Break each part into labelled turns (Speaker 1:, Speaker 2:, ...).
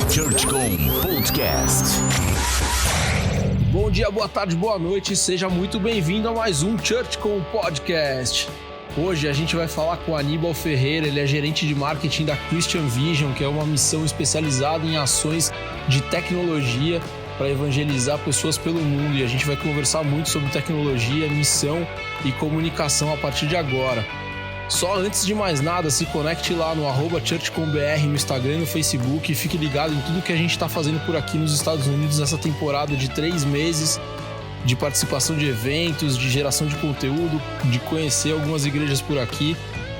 Speaker 1: Churchcom Podcast.
Speaker 2: Bom dia, boa tarde, boa noite, seja muito bem-vindo a mais um Churchcom Podcast. Hoje a gente vai falar com o Aníbal Ferreira, ele é gerente de marketing da Christian Vision, que é uma missão especializada em ações de tecnologia para evangelizar pessoas pelo mundo, e a gente vai conversar muito sobre tecnologia, missão e comunicação a partir de agora. Só antes de mais nada, se conecte lá no @churchcombr no Instagram e no Facebook e fique ligado em tudo que a gente está fazendo por aqui nos Estados Unidos nessa temporada de 3 meses de participação de eventos, de geração de conteúdo, de conhecer algumas igrejas por aqui,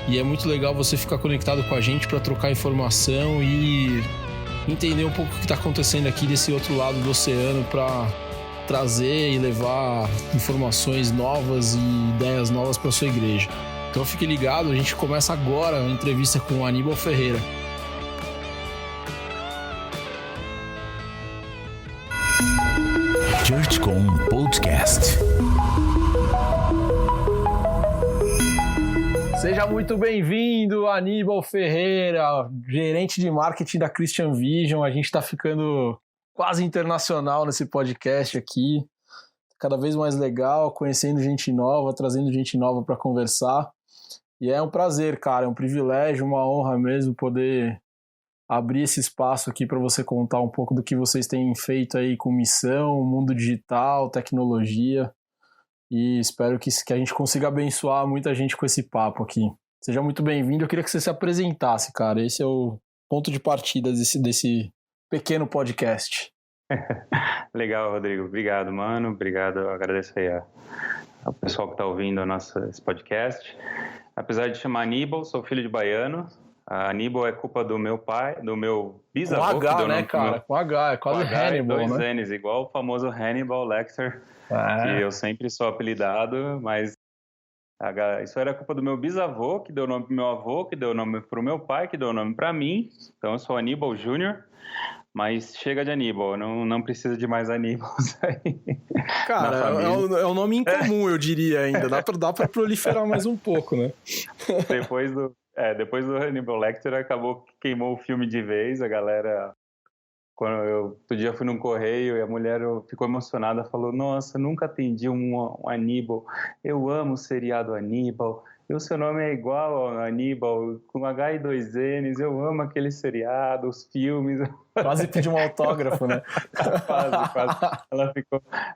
Speaker 2: e é muito legal você ficar conectado com a gente para trocar informação e entender um pouco o que está acontecendo aqui desse outro lado do oceano, para trazer e levar informações novas e ideias novas para sua igreja. Então fique ligado, a gente começa agora a entrevista com o Aníbal Ferreira.
Speaker 1: Churchcom Podcast.
Speaker 2: Seja muito bem-vindo, Aníbal Ferreira, gerente de marketing da Christian Vision. A gente está ficando quase internacional nesse podcast aqui, cada vez mais legal, conhecendo gente nova, trazendo gente nova para conversar. E é um prazer, cara, é um privilégio, uma honra mesmo poder abrir esse espaço aqui para você contar um pouco do que vocês têm feito aí com missão, mundo digital, tecnologia. E espero que a gente consiga abençoar muita gente com esse papo aqui. Seja muito bem-vindo, eu queria que você se apresentasse, cara. Esse é o ponto de partida desse pequeno podcast.
Speaker 3: Legal, Rodrigo. Obrigado, mano. Obrigado, eu agradeço aí ao pessoal que está ouvindo esse podcast. Apesar de chamar Aníbal, sou filho de baiano. A Aníbal é culpa do meu pai, do meu bisavô.
Speaker 2: Com H, né, cara? Com H, é quase Hannibal,
Speaker 3: dois
Speaker 2: né?
Speaker 3: N's, igual o famoso Hannibal Lecter, que eu sempre sou apelidado, mas isso era culpa do meu bisavô, que deu o nome pro meu avô, que deu o nome pro meu pai, que deu o nome para mim. Então eu sou Aníbal Júnior. Mas chega de Aníbal, não precisa de mais Aníbals aí.
Speaker 2: Cara, é um nome incomum, eu diria ainda. Dá pra proliferar mais um pouco, né?
Speaker 3: Depois do Hannibal Lecter, acabou que queimou o filme de vez. A galera, outro dia fui num correio e a mulher ficou emocionada, falou: nossa, nunca atendi um Aníbal, eu amo o seriado Aníbal, e o seu nome é igual ao Aníbal, com H e 2 N's, eu amo aquele seriado, os filmes.
Speaker 2: Quase pediu um autógrafo, né?
Speaker 3: Quase.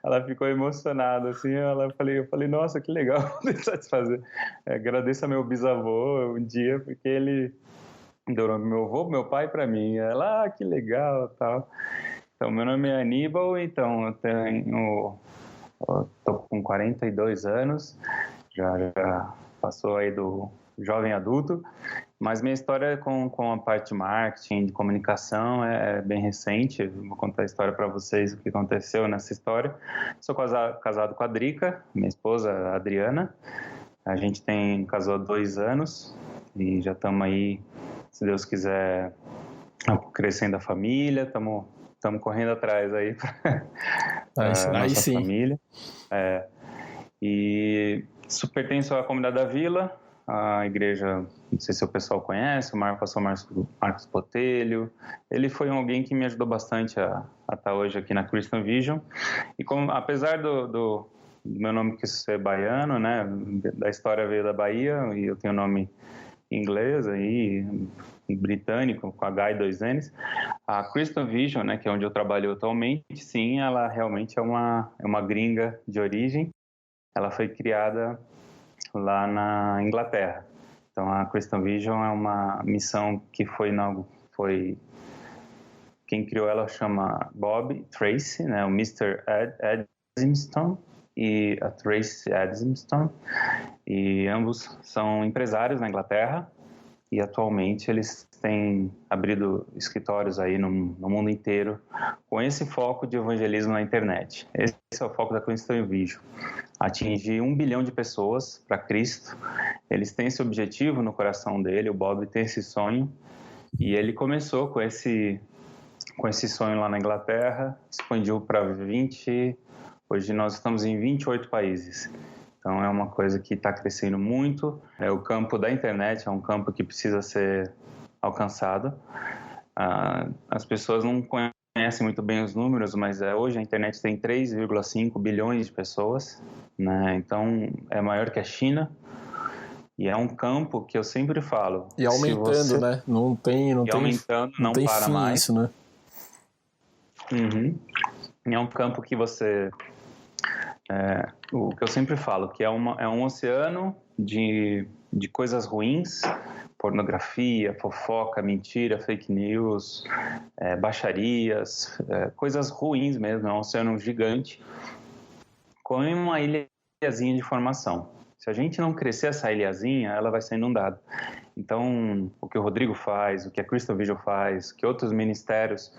Speaker 3: Ela ficou emocionada, assim, eu falei, nossa, que legal de satisfazer. Agradeço ao meu bisavô um dia, porque ele deu o nome do meu avô, meu pai, para mim. Ela, que legal, tal. Então, meu nome é Aníbal, então eu tô com 42 anos, já passou aí do jovem adulto, mas minha história com a parte de marketing, de comunicação é bem recente. Vou contar a história para vocês, o que aconteceu nessa história. Sou casado com a Drica, minha esposa, a Adriana. A gente casou há 2 anos e já estamos aí, se Deus quiser, crescendo a família, estamos correndo atrás aí para a nossa família. E pertenço à comunidade da Vila, a igreja, não sei se o pessoal conhece, o pastor Marcos Botelho. Ele foi alguém que me ajudou bastante a estar hoje aqui na Christian Vision. E apesar do meu nome que ser baiano, né, da história veio da Bahia, e eu tenho nome inglês aí, britânico, com H e 2 N's, a Christian Vision, né, que é onde eu trabalho atualmente, sim, ela realmente é uma gringa de origem. Ela foi criada lá na Inglaterra. Então, a Christian Vision é uma missão que foi quem criou ela chama Bob Tracy, né, o Mr. Edmiston e a Tracy Edmiston, e ambos são empresários na Inglaterra, e atualmente eles têm abrido escritórios aí no mundo inteiro com esse foco de evangelismo na internet. Esse é o foco da Christian Vision, atingir 1 bilhão de pessoas para Cristo. Eles têm esse objetivo no coração dele, o Bob tem esse sonho, e ele começou com esse sonho lá na Inglaterra, expandiu para 20, hoje nós estamos em 28 países. Então é uma coisa que está crescendo muito. O campo da internet é um campo que precisa ser alcançado. as pessoas não conhecem muito bem os números, mas hoje a internet tem 3,5 bilhões de pessoas, né? Então é maior que a China. E é um campo que eu sempre falo.
Speaker 2: E aumentando, né? Não tem
Speaker 3: aumentando, não
Speaker 2: tem
Speaker 3: para
Speaker 2: fim
Speaker 3: mais.
Speaker 2: Isso, né?
Speaker 3: Uhum. E é um campo que você... o que eu sempre falo, que é um oceano de coisas ruins, pornografia, fofoca, mentira, fake news, baixarias, coisas ruins mesmo. É um oceano gigante com uma ilhazinha de informação. Se a gente não crescer essa ilhazinha, ela vai ser inundada. Então, o que o Rodrigo faz, o que a Crystal Vision faz, que outros ministérios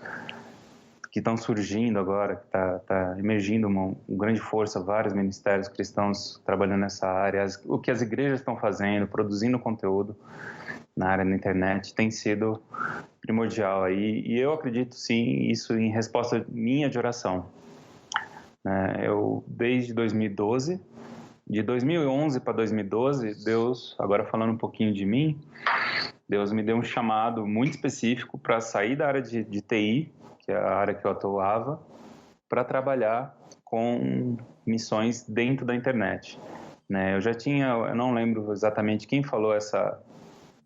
Speaker 3: que estão surgindo agora, que está emergindo uma grande força, vários ministérios cristãos trabalhando nessa área, o que as igrejas estão fazendo, produzindo conteúdo na área da internet, tem sido primordial aí. E eu acredito, sim, isso em resposta minha de oração. Eu, desde 2012... De 2011 para 2012, Deus, agora falando um pouquinho de mim, Deus me deu um chamado muito específico para sair da área de TI, que é a área que eu atuava, para trabalhar com missões dentro da internet. Eu não lembro exatamente quem fez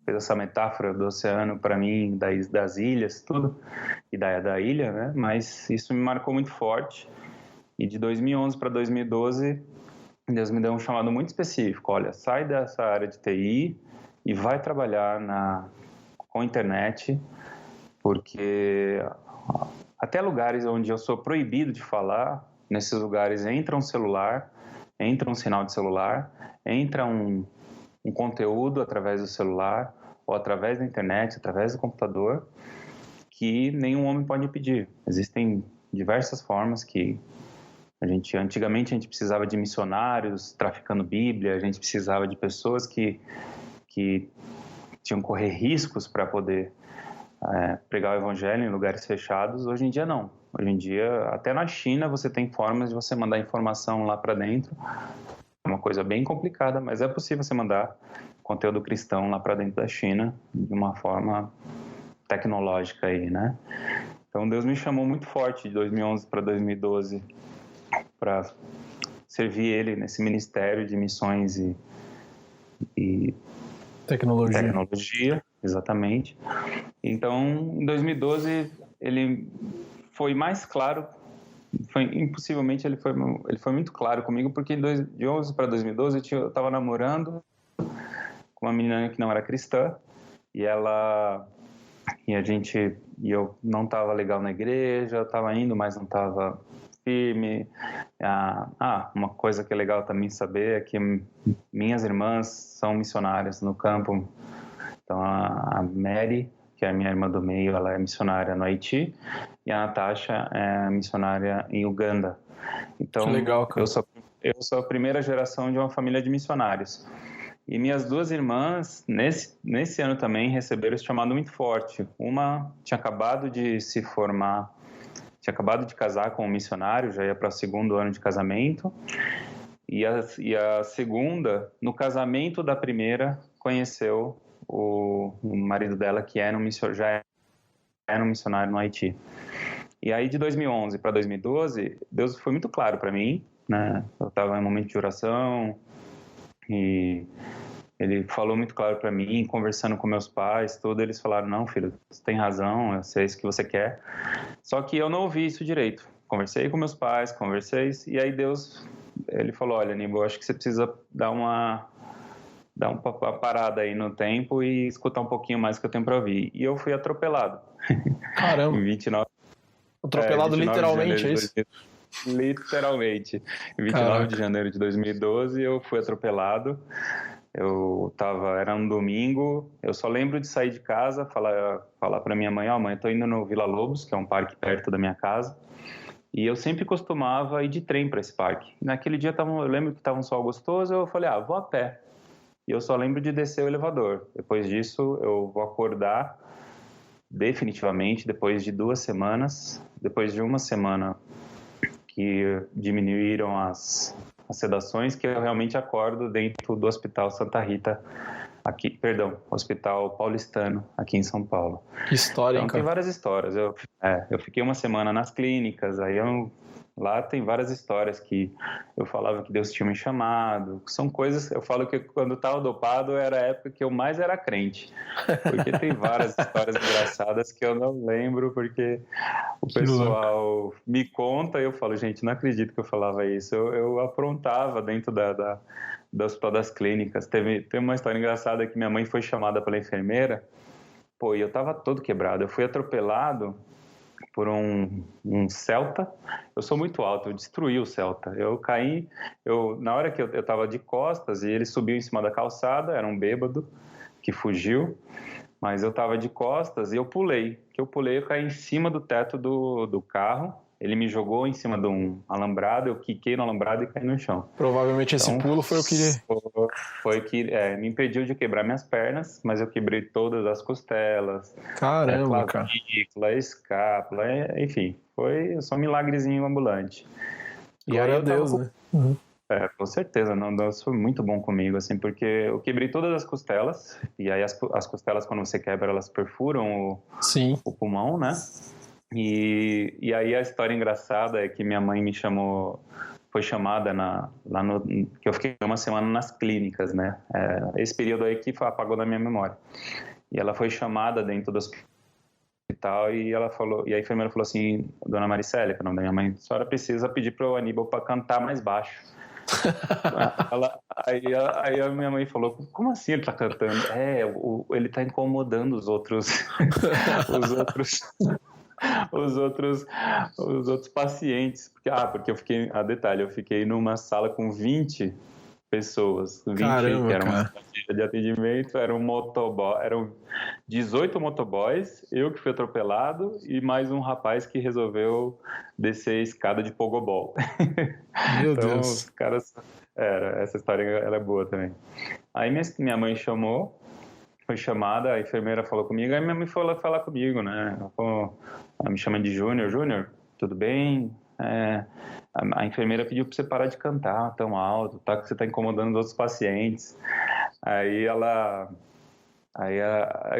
Speaker 3: essa metáfora do oceano para mim, das ilhas, tudo, e da ilha, né? Mas isso me marcou muito forte. E de 2011 para 2012... Deus me deu um chamado muito específico. Olha, sai dessa área de TI e vai trabalhar com internet, porque até lugares onde eu sou proibido de falar, nesses lugares entra um celular, entra um sinal de celular, entra um conteúdo através do celular ou através da internet, através do computador, que nenhum homem pode impedir. Existem diversas formas que antigamente a gente precisava de missionários traficando Bíblia, a gente precisava de pessoas que tinham que correr riscos para poder pregar o evangelho em lugares fechados. Hoje em dia não. Hoje em dia, até na China, você tem formas de você mandar informação lá para dentro. É uma coisa bem complicada, mas é possível você mandar conteúdo cristão lá para dentro da China de uma forma tecnológica aí, né? Então Deus me chamou muito forte de 2011 para 2012 para servir Ele nesse ministério de missões e tecnologia, exatamente. Então, em 2012, ele foi mais claro, impossivelmente ele foi muito claro comigo, porque de 2011 para 2012 eu estava namorando com uma menina que não era cristã, e eu não estava legal na igreja, eu estava indo, mas não estava firme. Uma coisa que é legal também saber é que minhas irmãs são missionárias no campo. Então a Mary, que é a minha irmã do meio, ela é missionária no Haiti, e a Natasha é missionária em Uganda. Então
Speaker 2: que legal, cara.
Speaker 3: Eu sou a primeira geração de uma família de missionários. E minhas duas irmãs, nesse ano também, receberam esse chamado muito forte. Uma tinha acabado de se formar, tinha acabado de casar com um missionário, já ia para o 2º ano de casamento. E a segunda, no casamento da primeira, conheceu o marido dela, que já era um missionário no Haiti. E aí, de 2011 para 2012, Deus foi muito claro para mim, né? Eu estava em um momento de oração e Ele falou muito claro para mim, conversando com meus pais, tudo, eles falaram, não, filho, você tem razão, eu sei isso que você quer. Só que eu não ouvi isso direito. Conversei com meus pais, e aí Deus, ele falou, olha, Nibo, eu acho que você precisa dar uma parada aí no tempo e escutar um pouquinho mais o que eu tenho para ouvir. E eu fui atropelado.
Speaker 2: Caramba!
Speaker 3: Em 29...
Speaker 2: Atropelado 29 literalmente, é isso?
Speaker 3: Literalmente. Em 29 de janeiro de 2012, eu fui atropelado. Era um domingo, eu só lembro de sair de casa, falar para minha mãe, mãe, eu tô indo no Vila Lobos, que é um parque perto da minha casa, e eu sempre costumava ir de trem para esse parque. Naquele dia eu lembro que estava um sol gostoso, eu falei, vou a pé. E eu só lembro de descer o elevador. Depois disso, eu vou acordar definitivamente depois de 2 semanas, depois de 1 semana que diminuíram as sedações, que eu realmente acordo dentro do Hospital Santa Rita, Hospital Paulistano, aqui em São Paulo.
Speaker 2: Que história,
Speaker 3: então,
Speaker 2: hein, cara?
Speaker 3: tem várias histórias. Eu fiquei uma semana nas clínicas, lá tem várias histórias que eu falava que Deus tinha me chamado. São coisas, eu falo que quando eu estava dopado era a época que eu mais era crente. Porque tem várias histórias engraçadas que eu não lembro, porque o pessoal me conta e eu falo, gente, não acredito que eu falava isso. Eu aprontava dentro do Hospital das Clínicas. Tem uma história engraçada que minha mãe foi chamada pela enfermeira, e eu estava todo quebrado. Eu fui atropelado por um Celta. Eu sou muito alto, eu destruí o Celta. Eu caí, na hora que eu estava de costas e ele subiu em cima da calçada, era um bêbado que fugiu, mas eu estava de costas e eu caí em cima do teto do carro. Ele me jogou em cima de um alambrado, eu quiquei no alambrado e caí no chão.
Speaker 2: Provavelmente esse pulo foi o que...
Speaker 3: Foi que me impediu de quebrar minhas pernas, mas eu quebrei todas as costelas.
Speaker 2: Caramba,
Speaker 3: clavícula, escápula, enfim. Foi só um milagrezinho ambulante.
Speaker 2: Glória a Deus, né? Uhum.
Speaker 3: Com certeza, Deus foi muito bom comigo, assim, porque eu quebrei todas as costelas, e aí as costelas, quando você quebra, elas perfuram o pulmão, né? E aí a história engraçada é que minha mãe me chamou, foi chamada que eu fiquei uma semana nas clínicas, né? Esse período aí que apagou da minha memória. E ela foi chamada dentro do hospital e a enfermeira falou assim, Dona Maricélia, que é o nome da minha mãe, a senhora precisa pedir para o Aníbal para cantar mais baixo. Aí a minha mãe falou, como assim ele tá cantando? Ele tá incomodando os outros pacientes, porque eu fiquei numa sala com 20 pessoas, 20.
Speaker 2: Caramba,
Speaker 3: que era uma
Speaker 2: cara.
Speaker 3: estadia de atendimento, eram 18 motoboys, eu que fui atropelado e mais um rapaz que resolveu descer a escada de pogobol.
Speaker 2: Meu
Speaker 3: então,
Speaker 2: Deus.
Speaker 3: os caras... essa história ela é boa também. Aí minha mãe foi chamada, a enfermeira falou comigo, aí minha mãe foi lá falar comigo, né? Ela me chama de Júnior, tudo bem? A enfermeira pediu para você parar de cantar tão alto, tá? Que você está incomodando os outros pacientes.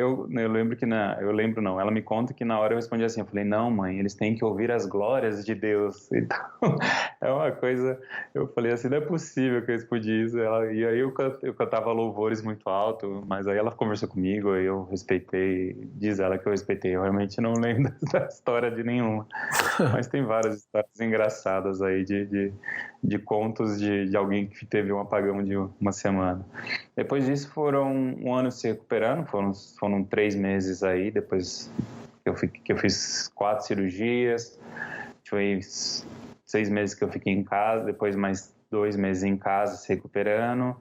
Speaker 3: Eu lembro que ela me conta que na hora eu respondi assim, eu falei, não, mãe, eles têm que ouvir as glórias de Deus. Então, é uma coisa, eu falei assim, não é possível que eu respondi isso. E aí eu cantava louvores muito alto, mas aí ela conversou comigo, aí eu respeitei, diz ela que eu respeitei, eu realmente não lembro da história de nenhuma. Mas tem várias histórias engraçadas aí de contos de alguém que teve um apagão de uma semana. Depois disso foram um ano se recuperando, foram 3 meses aí, depois que eu fiz 4 cirurgias, foi 6 meses que eu fiquei em casa, depois mais 2 meses em casa se recuperando.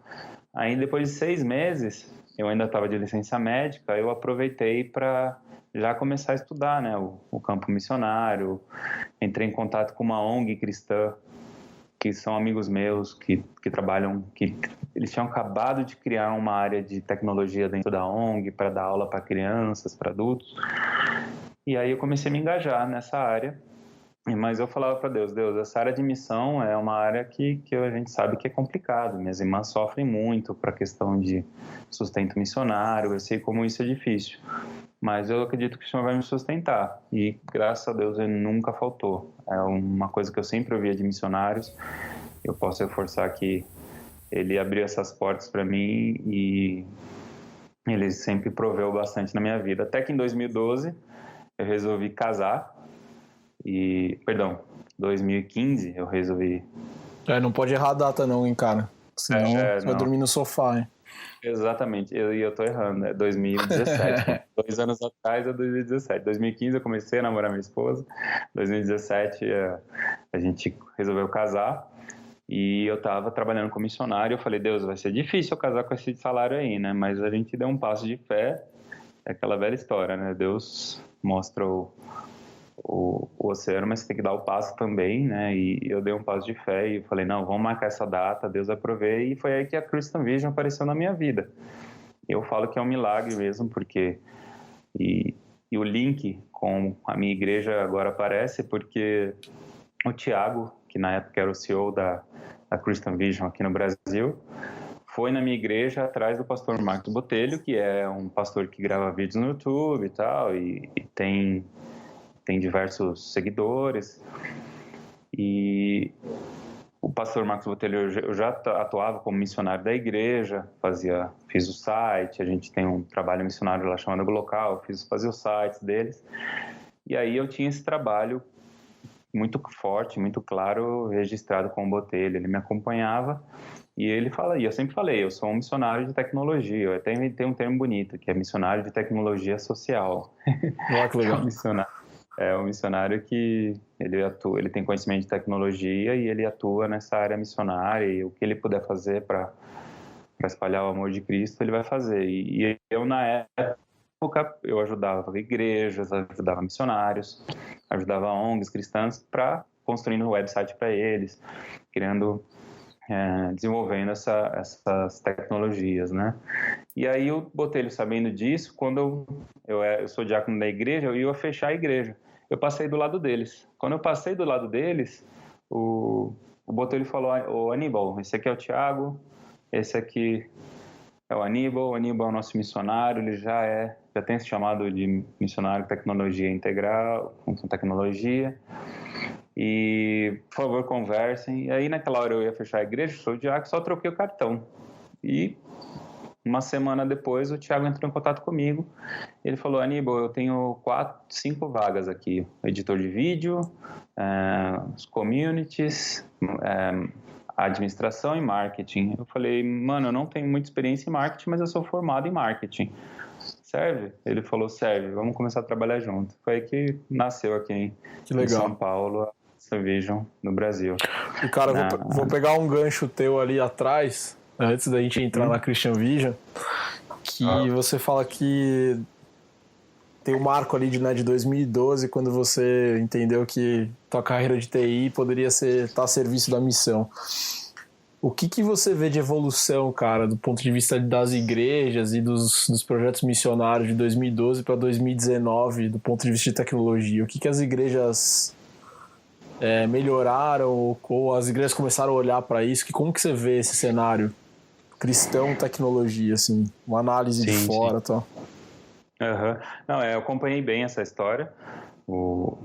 Speaker 3: Aí depois de 6 meses, eu ainda estava de licença médica, eu aproveitei para já começar a estudar, né, o campo missionário, entrei em contato com uma ONG cristã, que são amigos meus que trabalham, que eles tinham acabado de criar uma área de tecnologia dentro da ONG para dar aula para crianças, para adultos. E aí eu comecei a me engajar nessa área, mas eu falava para Deus, essa área de missão é uma área que a gente sabe que é complicado. Minhas irmãs sofrem muito para a questão de sustento missionário, eu sei como isso é difícil. Mas eu acredito que o Senhor vai me sustentar. E, graças a Deus, ele nunca faltou. É uma coisa que eu sempre ouvia de missionários. Eu posso reforçar que ele abriu essas portas para mim e ele sempre proveu bastante na minha vida. Até que em 2012, eu resolvi casar. 2015, eu resolvi...
Speaker 2: Não pode errar a data não, hein, cara? Senão você vai dormir no sofá, hein?
Speaker 3: Exatamente, eu tô errando, é 2017. 2 anos atrás é 2017. 2015 eu comecei a namorar minha esposa. 2017 a gente resolveu casar e eu tava trabalhando como missionário. Eu falei, Deus, vai ser difícil eu casar com esse salário aí, né? Mas a gente deu um passo de fé. É aquela velha história, né? Deus mostra o oceano, mas você tem que dar o passo também, né? E eu dei um passo de fé e falei, não, vamos marcar essa data, Deus vai prover. E foi aí que a Christian Vision apareceu na minha vida. Eu falo que é um milagre mesmo, porque... E o link com a minha igreja agora aparece porque o Tiago, que na época era o CEO da Christian Vision aqui no Brasil, foi na minha igreja atrás do pastor Marcos Botelho, que é um pastor que grava vídeos no YouTube e tal, e tem diversos seguidores. E o pastor Marcos Botelho, eu já atuava como missionário da igreja, fiz o site, a gente tem um trabalho missionário lá chamado Glocal, fazia os sites deles. E aí eu tinha esse trabalho muito forte, muito claro, registrado com o Botelho. Ele me acompanhava e eu sempre falei, eu sou um missionário de tecnologia. Eu até inventei um termo bonito, que é missionário de tecnologia social.
Speaker 2: Olha que legal.
Speaker 3: É um missionário que ele tem conhecimento de tecnologia e ele atua nessa área missionária, e o que ele puder fazer para espalhar o amor de Cristo, ele vai fazer. E eu, na época, eu ajudava igrejas, ajudava missionários, ajudava ONGs cristãs construindo um website para eles, desenvolvendo essas tecnologias, né? E aí o Botelho, sabendo disso, quando eu sou diácono da igreja, eu ia fechar a igreja. Eu passei do lado deles. Quando eu passei do lado deles, o Botelho falou: "Ô Aníbal, esse aqui é o Thiago, esse aqui é o Aníbal é o nosso missionário, ele já tem se chamado de missionário de tecnologia integral, com tecnologia. E, por favor, conversem." E aí, naquela hora, eu ia fechar a igreja, sou o diácono, só troquei o cartão. E uma semana depois, o Thiago entrou em contato comigo. Ele falou: "Aníbal, eu tenho 5 vagas aqui. Editor de vídeo, os communities, administração e marketing." Eu falei: "Mano, eu não tenho muita experiência em marketing, mas eu sou formado em marketing. Serve?" Ele falou: "Serve, vamos começar a trabalhar junto." Foi aí que nasceu aqui em São Paulo a Vision no Brasil.
Speaker 2: E cara, vou pegar um gancho teu ali atrás, antes da gente entrar na Christian Vision, que você fala que tem um marco ali de 2012, quando você entendeu que tua carreira de TI poderia estar a serviço da missão. O que você vê de evolução, cara, do ponto de vista das igrejas e dos projetos missionários de 2012 para 2019, do ponto de vista de tecnologia? O que as igrejas melhoraram, ou as igrejas começaram a olhar para isso? Como que você vê esse cenário cristão, tecnologia, assim, uma análise de fora e tal?
Speaker 3: Não, eu acompanhei bem essa história. Eu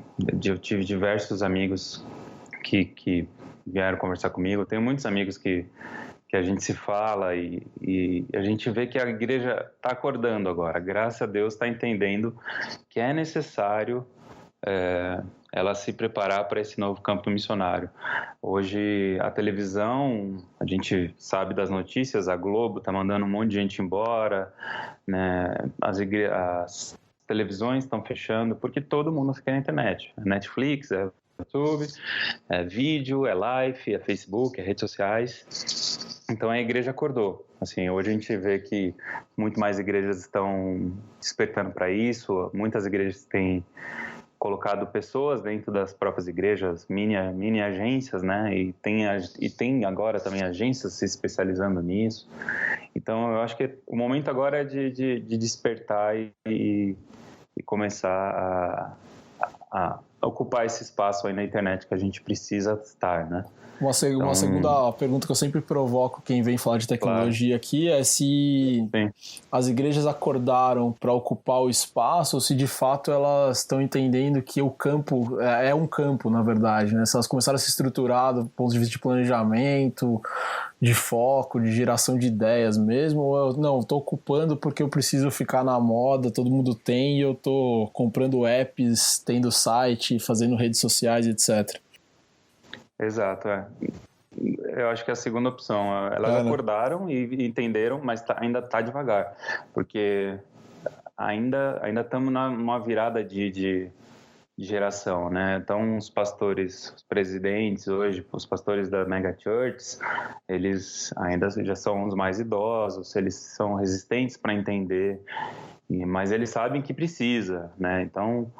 Speaker 3: tive diversos amigos que vieram conversar comigo. Tenho muitos amigos que a gente se fala e a gente vê que a igreja está acordando agora. Graças a Deus está entendendo que é necessário ela se preparar para esse novo campo missionário. Hoje, a televisão, a gente sabe das notícias, a Globo está mandando um monte de gente embora, né? As televisões estão fechando porque todo mundo fica na internet. Netflix, YouTube, vídeo, live, Facebook, redes sociais. Então a igreja acordou. Assim, hoje a gente vê que muito mais igrejas estão despertando para isso. Muitas igrejas têm colocado pessoas dentro das próprias igrejas, mini agências, né? E tem agora também agências se especializando nisso. Então eu acho que o momento agora é de despertar e começar a ocupar esse espaço aí na internet que a gente precisa estar, né?
Speaker 2: Uma segunda pergunta que eu sempre provoco quem vem falar de tecnologia aqui é se as igrejas acordaram para ocupar o espaço ou se de fato elas estão entendendo que o campo é um campo, na verdade, né? Se elas começaram a se estruturar do ponto de vista de planejamento, de foco, de geração de ideias mesmo, ou eu não, estou ocupando porque eu preciso ficar na moda, todo mundo tem, e eu estou comprando apps, tendo site, fazendo redes sociais, etc.
Speaker 3: Exato, eu acho que é a segunda opção. Elas acordaram e entenderam, mas ainda está devagar, porque ainda estamos numa virada de geração, né? Então, os pastores, os presidentes hoje, os pastores da mega churches, eles ainda já são os mais idosos, eles são resistentes para entender, mas eles sabem que precisa, né? Então,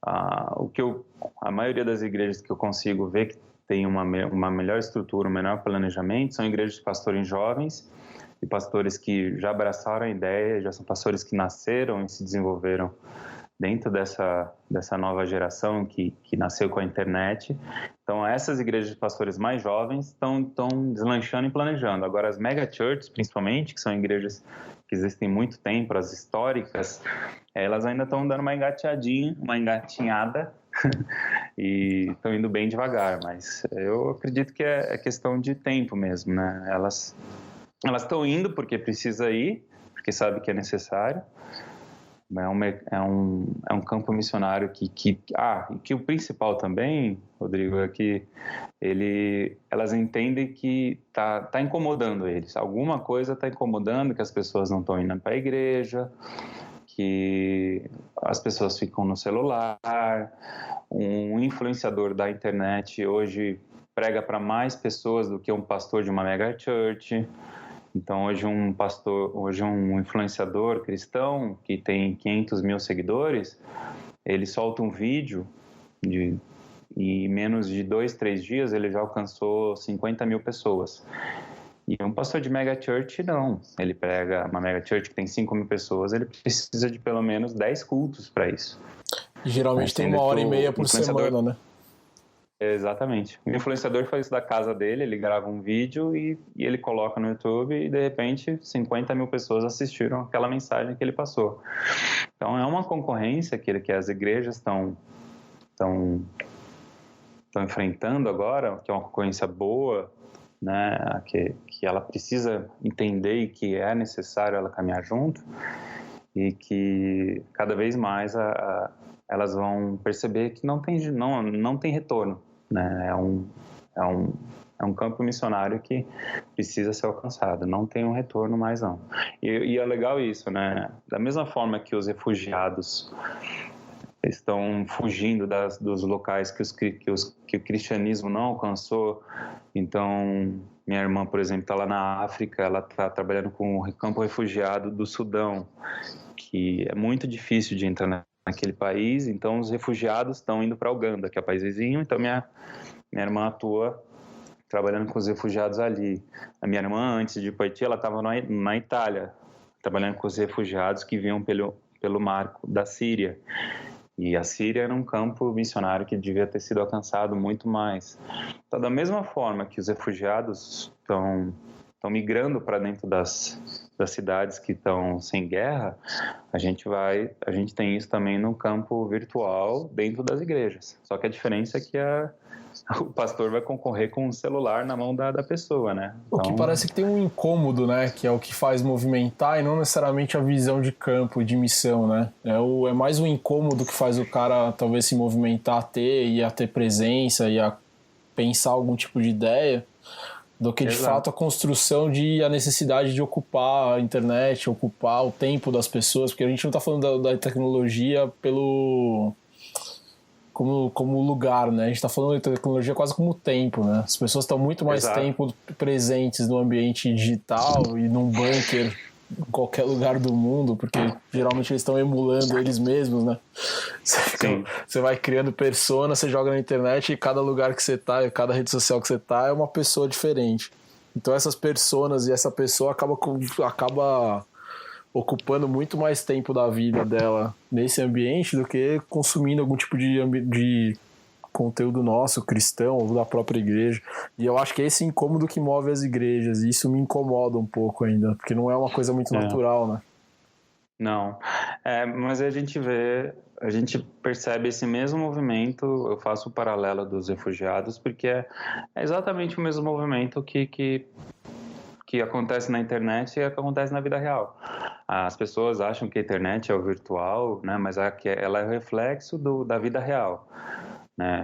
Speaker 3: a maioria das igrejas que eu consigo ver que tem uma melhor estrutura, um melhor planejamento, são igrejas de pastores jovens e pastores que já abraçaram a ideia, já são pastores que nasceram e se desenvolveram dentro dessa nova geração que nasceu com a internet. Então, essas igrejas de pastores mais jovens estão deslanchando e planejando. Agora, as mega churches, principalmente, que são igrejas que existem há muito tempo, as históricas, elas ainda estão dando uma engatinhada, e estão indo bem devagar, mas eu acredito que é questão de tempo mesmo, né? Elas estão indo porque precisa ir, porque sabe que é necessário. É um campo missionário que o principal também, Rodrigo, é que elas entendem que tá incomodando eles. Alguma coisa está incomodando, que as pessoas não estão indo para a igreja, que as pessoas ficam no celular. Um influenciador da internet hoje prega para mais pessoas do que um pastor de uma mega church. Então, hoje um influenciador cristão que tem 500 mil seguidores, ele solta um vídeo e em menos de 2-3 dias ele já alcançou 50 mil pessoas. E um pastor de mega church, não. Ele prega uma mega church que tem 5 mil pessoas, ele precisa de pelo menos 10 cultos para isso.
Speaker 2: Geralmente tem 1h30 por semana, né?
Speaker 3: Exatamente. O influenciador faz isso da casa dele, ele grava um vídeo e ele coloca no YouTube e, de repente, 50 mil pessoas assistiram aquela mensagem que ele passou. Então, é uma concorrência que as igrejas estão enfrentando agora, que é uma concorrência boa, né? Que ela precisa entender e que é necessário ela caminhar junto, e que cada vez mais elas vão perceber que não tem retorno, né? É um campo missionário que precisa ser alcançado, não tem um retorno mais não. E é legal isso, né? Da mesma forma que os refugiados estão fugindo dos locais que o cristianismo não alcançou. Então, minha irmã, por exemplo, está lá na África, ela está trabalhando com o campo refugiado do Sudão, que é muito difícil de entrar naquele país. Então, os refugiados estão indo para Uganda, que é o país vizinho. Então, minha irmã atua trabalhando com os refugiados ali. A minha irmã, antes de ir para Haiti, ela estava na Itália, trabalhando com os refugiados que vinham pelo mar da Síria. E a Síria era um campo missionário que devia ter sido alcançado muito mais. Então, da mesma forma que os refugiados estão migrando para dentro das cidades que estão sem guerra, a gente tem isso também no campo virtual dentro das igrejas. Só que a diferença é que o pastor vai concorrer com um celular na mão da pessoa, né?
Speaker 2: Então, o que parece que tem um incômodo, né? Que é o que faz movimentar e não necessariamente a visão de campo, de missão, né? É mais um incômodo que faz o cara talvez se movimentar a ter presença e a pensar algum tipo de ideia, do que de fato a construção a necessidade de ocupar a internet, ocupar o tempo das pessoas, porque a gente não está falando da tecnologia como lugar, né? A gente está falando de tecnologia quase como tempo, né? As pessoas estão muito mais tempo presentes no ambiente digital e num bunker em qualquer lugar do mundo, porque geralmente eles estão emulando eles mesmos, né? Você vai criando persona, você joga na internet e cada lugar que você tá, cada rede social que você tá é uma pessoa diferente. Então essas personas e essa pessoa acaba ocupando muito mais tempo da vida dela nesse ambiente do que consumindo algum tipo de conteúdo nosso, cristão, ou da própria igreja. E eu acho que é esse incômodo que move as igrejas, e isso me incomoda um pouco ainda, porque não é uma coisa muito natural, né?
Speaker 3: Não, mas a gente percebe esse mesmo movimento. Eu faço o paralelo dos refugiados, porque é exatamente o mesmo movimento que acontece na internet e que acontece na vida real. As pessoas acham que a internet é o virtual, né? Mas ela é o reflexo da vida real.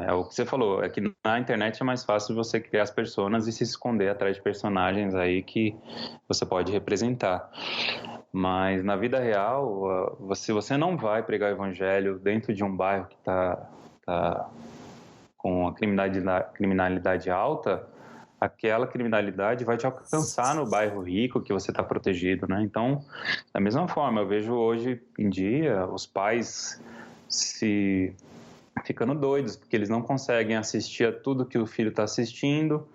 Speaker 3: É o que você falou, é que na internet é mais fácil você criar as personas e se esconder atrás de personagens aí que você pode representar. Mas na vida real, você não vai pregar o evangelho dentro de um bairro que está com a criminalidade alta. Aquela criminalidade vai te alcançar no bairro rico que você está protegido, né? Então, da mesma forma, eu vejo hoje em dia os pais se ficando doidos, porque eles não conseguem assistir a tudo que o filho está assistindo.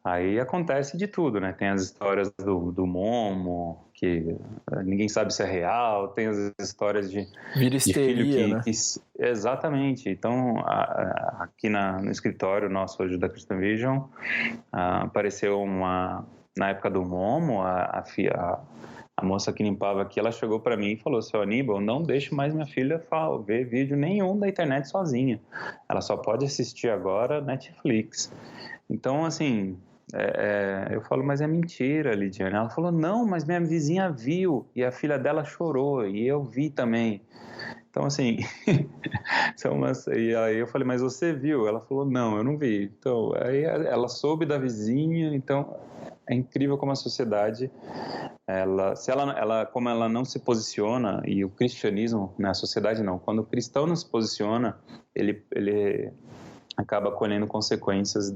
Speaker 3: Aí acontece de tudo, né? Tem as histórias do Momo, que ninguém sabe se é real, tem as histórias de
Speaker 2: histeria,
Speaker 3: filho
Speaker 2: né?
Speaker 3: Exatamente. Então, aqui no escritório nosso hoje da Christian Vision, apareceu na época do Momo, a moça que limpava aqui, ela chegou para mim e falou: seu Aníbal, não deixe mais minha filha ver vídeo nenhum da internet sozinha. Ela só pode assistir agora Netflix. Então, assim, eu falo, mas é mentira, Lidiane. Ela falou, não, mas minha vizinha viu e a filha dela chorou e eu vi também. Então, assim, e aí eu falei, mas você viu? Ela falou, não, eu não vi. Então, aí ela soube da vizinha, então é incrível como a sociedade, como ela não se posiciona, e o cristianismo, né, a sociedade não, quando o cristão não se posiciona, ele acaba colhendo consequências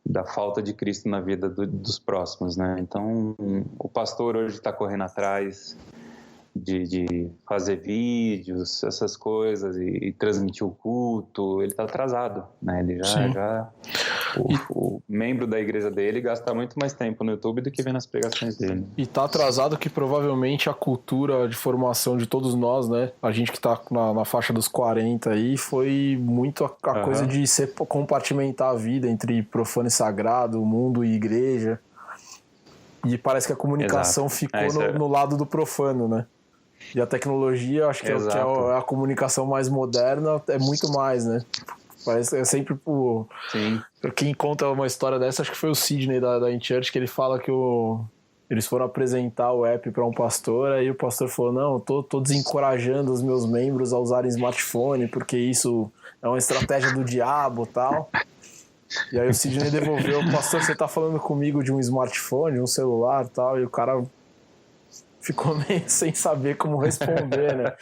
Speaker 3: da falta de Cristo na vida dos próximos, né? Então, o pastor hoje está correndo atrás de fazer vídeos, essas coisas, e transmitir o culto, ele está atrasado, né? Ele o membro da igreja dele gasta muito mais tempo no YouTube do que vê nas pregações dele.
Speaker 2: E tá atrasado que provavelmente a cultura de formação de todos nós, né? A gente que tá na faixa dos 40 aí, foi muito a coisa de compartimentar a vida entre profano e sagrado, mundo e igreja. E parece que a comunicação ficou no lado do profano, né? E a tecnologia, acho que é a comunicação mais moderna, é muito mais, né? Parece, é sempre
Speaker 3: Sim.
Speaker 2: Quem conta uma história dessa, acho que foi o Sidney da InChurch, que ele fala que eles foram apresentar o app para um pastor, aí o pastor falou, não, tô desencorajando os meus membros a usarem smartphone, porque isso é uma estratégia do diabo e tal. E aí o Sidney devolveu, pastor, você tá falando comigo de um smartphone, de um celular e tal, e o cara ficou meio sem saber como responder, né?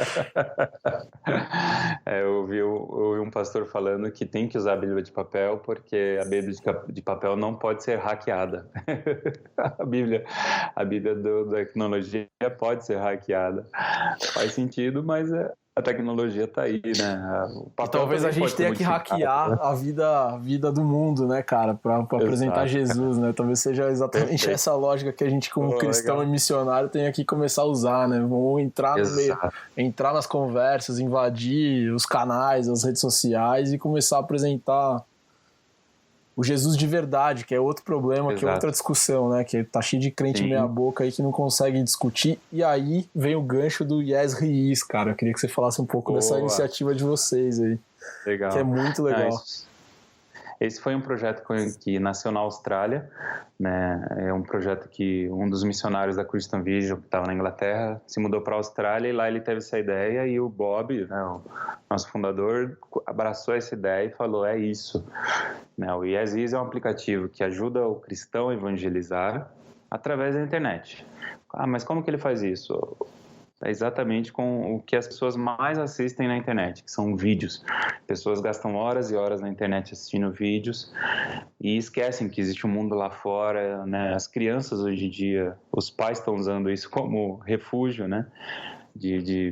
Speaker 3: Eu ouvi um pastor falando que tem que usar a Bíblia de papel porque a Bíblia de papel não pode ser hackeada. A Bíblia da tecnologia pode ser hackeada. Faz sentido, mas a tecnologia tá aí, né?
Speaker 2: Talvez a gente tenha que hackear a vida do mundo, né, cara, para apresentar Jesus, né? Talvez seja exatamente essa lógica que a gente, como cristão e missionário, tenha que começar a usar, né? Vamos entrar no meio, entrar nas conversas, invadir os canais, as redes sociais e começar a apresentar o Jesus de verdade, que é outro problema, que é outra discussão, né? Que tá cheio de crente meia boca aí que não consegue discutir. E aí vem o gancho do Yes He Is, cara. Eu queria que você falasse um pouco dessa iniciativa de vocês aí.
Speaker 3: Legal.
Speaker 2: Que é muito legal.
Speaker 3: Esse foi um projeto que nasceu na Austrália, né? É um projeto que um dos missionários da Christian Vision, que estava na Inglaterra, se mudou para a Austrália e lá ele teve essa ideia e o Bob, né, o nosso fundador, abraçou essa ideia e falou, é isso. Né? O Yes Is é um aplicativo que ajuda o cristão a evangelizar através da internet. Mas como que ele faz isso? É exatamente com o que as pessoas mais assistem na internet, que são vídeos. Pessoas gastam horas e horas na internet assistindo vídeos e esquecem que existe um mundo lá fora, né? As crianças hoje em dia, os pais estão usando isso como refúgio, né?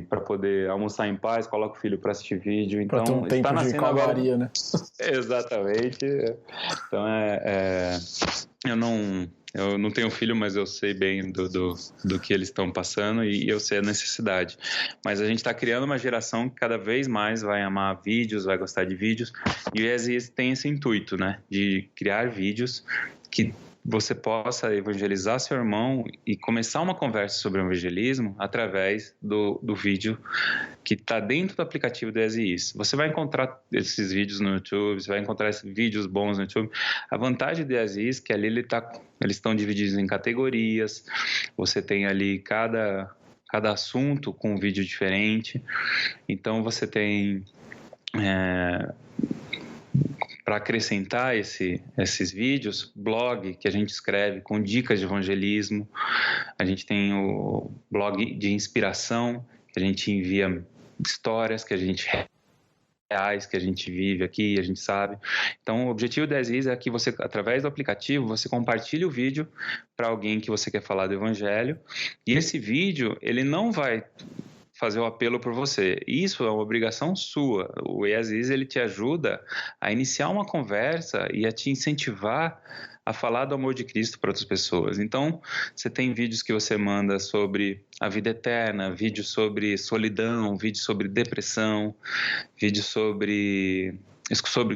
Speaker 3: Para poder almoçar em paz, coloca o filho para assistir vídeo. Então,
Speaker 2: pra ter um tempo de calmaria, né?
Speaker 3: Exatamente. Então, eu não tenho filho, mas eu sei bem do que eles estão passando e eu sei a necessidade. Mas a gente está criando uma geração que cada vez mais vai amar vídeos, vai gostar de vídeos. E o Yes tem esse intuito, né? De criar vídeos que você possa evangelizar seu irmão e começar uma conversa sobre o evangelismo através do vídeo que está dentro do aplicativo do Yes. Você vai encontrar esses vídeos no YouTube, você vai encontrar esses vídeos bons no YouTube. A vantagem do Yes é que ali eles estão divididos em categorias, você tem ali cada assunto com um vídeo diferente, então você tem... para acrescentar esses vídeos, blog que a gente escreve com dicas de evangelismo, a gente tem o blog de inspiração, que a gente envia histórias que a gente reais que a gente vive aqui, a gente sabe. Então, o objetivo da Yes é que você, através do aplicativo, você compartilhe o vídeo para alguém que você quer falar do evangelho, e esse vídeo, ele não vai fazer o apelo por você. Isso é uma obrigação sua. O Aziz, ele te ajuda a iniciar uma conversa e a te incentivar a falar do amor de Cristo para outras pessoas. Então, você tem vídeos que você manda sobre a vida eterna, vídeos sobre solidão, vídeos sobre depressão, vídeos sobre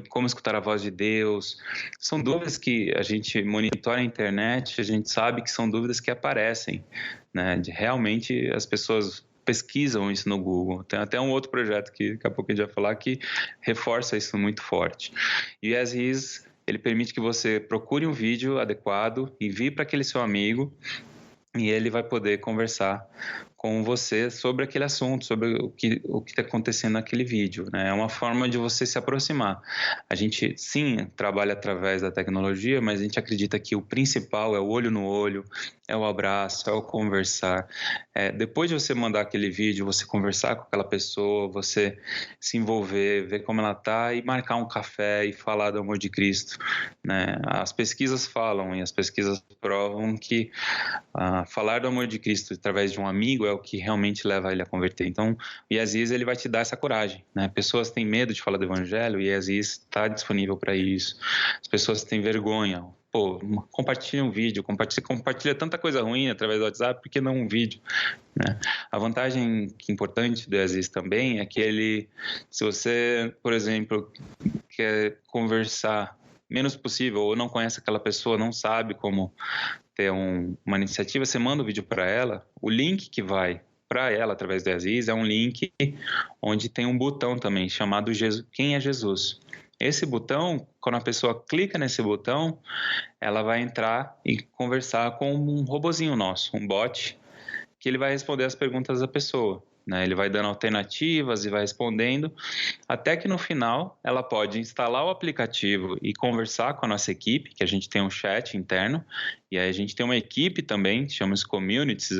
Speaker 3: como escutar a voz de Deus. São dúvidas que a gente monitora na internet, a gente sabe que são dúvidas que aparecem, né? Realmente as pessoas pesquisam isso no Google. Tem até um outro projeto que daqui a pouco a gente vai falar que reforça isso muito forte. E o As Is, ele permite que você procure um vídeo adequado, envie para aquele seu amigo e ele vai poder conversar com você sobre aquele assunto, sobre o que está acontecendo naquele vídeo, né? É uma forma de você se aproximar. A gente, sim, trabalha através da tecnologia, mas a gente acredita que o principal é o olho no olho, é o abraço, é o conversar. Depois de você mandar aquele vídeo, você conversar com aquela pessoa, você se envolver, ver como ela está e marcar um café e falar do amor de Cristo, né? As pesquisas falam e as pesquisas provam que falar do amor de Cristo através de um amigo é o que realmente leva ele a converter. Então, o Aziz, ele vai te dar essa coragem, né? Pessoas têm medo de falar do evangelho e o Aziz está disponível para isso. As pessoas têm vergonha. Pô, compartilha um vídeo, compartilha tanta coisa ruim através do WhatsApp, por que não um vídeo, né? A vantagem importante do Aziz também é que ele, se você, por exemplo, quer conversar menos possível ou não conhece aquela pessoa, não sabe como ter uma iniciativa, você manda o vídeo para ela, o link que vai para ela através do Aziz é um link onde tem um botão também chamado Quem é Jesus? Esse botão, quando a pessoa clica nesse botão, ela vai entrar e conversar com um robozinho nosso, um bot, que ele vai responder as perguntas da pessoa, né? Ele vai dando alternativas e vai respondendo, até que no final ela pode instalar o aplicativo e conversar com a nossa equipe, que a gente tem um chat interno, e aí a gente tem uma equipe também, que chama os communities,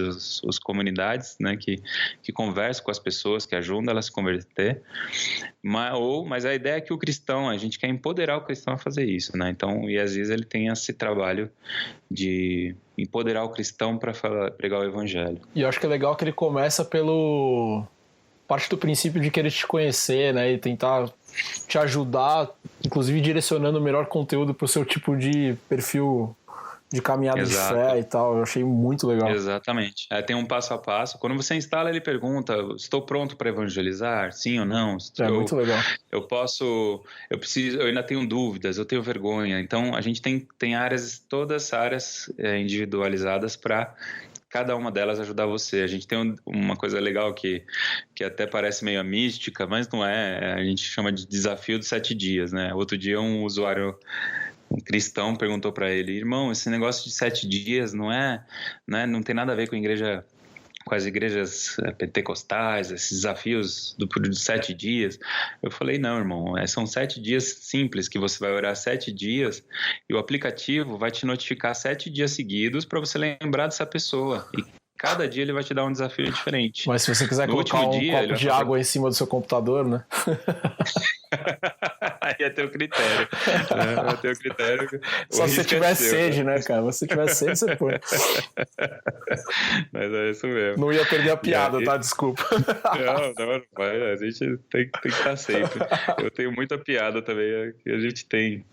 Speaker 3: os comunidades, né, que conversam com as pessoas, que ajudam elas a se converter. Mas a ideia é que o cristão, a gente quer empoderar o cristão a fazer isso, né? Então, e às vezes ele tem esse trabalho de empoderar o cristão para pregar o evangelho.
Speaker 2: E eu acho que é legal que ele começa parte do princípio de querer te conhecer, né, e tentar te ajudar, inclusive direcionando o melhor conteúdo para o seu tipo de perfil de caminhada de fé e tal. Eu achei muito legal.
Speaker 3: Exatamente. Tem um passo a passo. Quando você instala, ele pergunta: estou pronto para evangelizar? Sim ou não?
Speaker 2: Muito legal.
Speaker 3: Eu ainda tenho dúvidas, eu tenho vergonha. Então, a gente tem áreas, todas áreas individualizadas para cada uma delas ajudar você. A gente tem uma coisa legal que até parece meio mística, mas não é. A gente chama de desafio dos 7 dias, né? Outro dia um usuário, um cristão, perguntou para ele: irmão, esse negócio de 7 dias não tem nada a ver com as igrejas pentecostais, esses desafios de 7 dias. Eu falei: não, irmão, são 7 dias simples, que você vai orar 7 dias e o aplicativo vai te notificar 7 dias seguidos para você lembrar dessa pessoa. E cada dia ele vai te dar um desafio diferente.
Speaker 2: Mas se você quiser colocar um copo de água em cima do seu computador, né?
Speaker 3: Aí é teu critério. É teu critério.
Speaker 2: Só se você tiver sede, né, cara? Se você tiver sede, você põe.
Speaker 3: Mas é isso mesmo.
Speaker 2: Não ia perder a piada, tá? Desculpa.
Speaker 3: Não vai. A gente tem que estar sempre. Eu tenho muita piada também, que a gente tem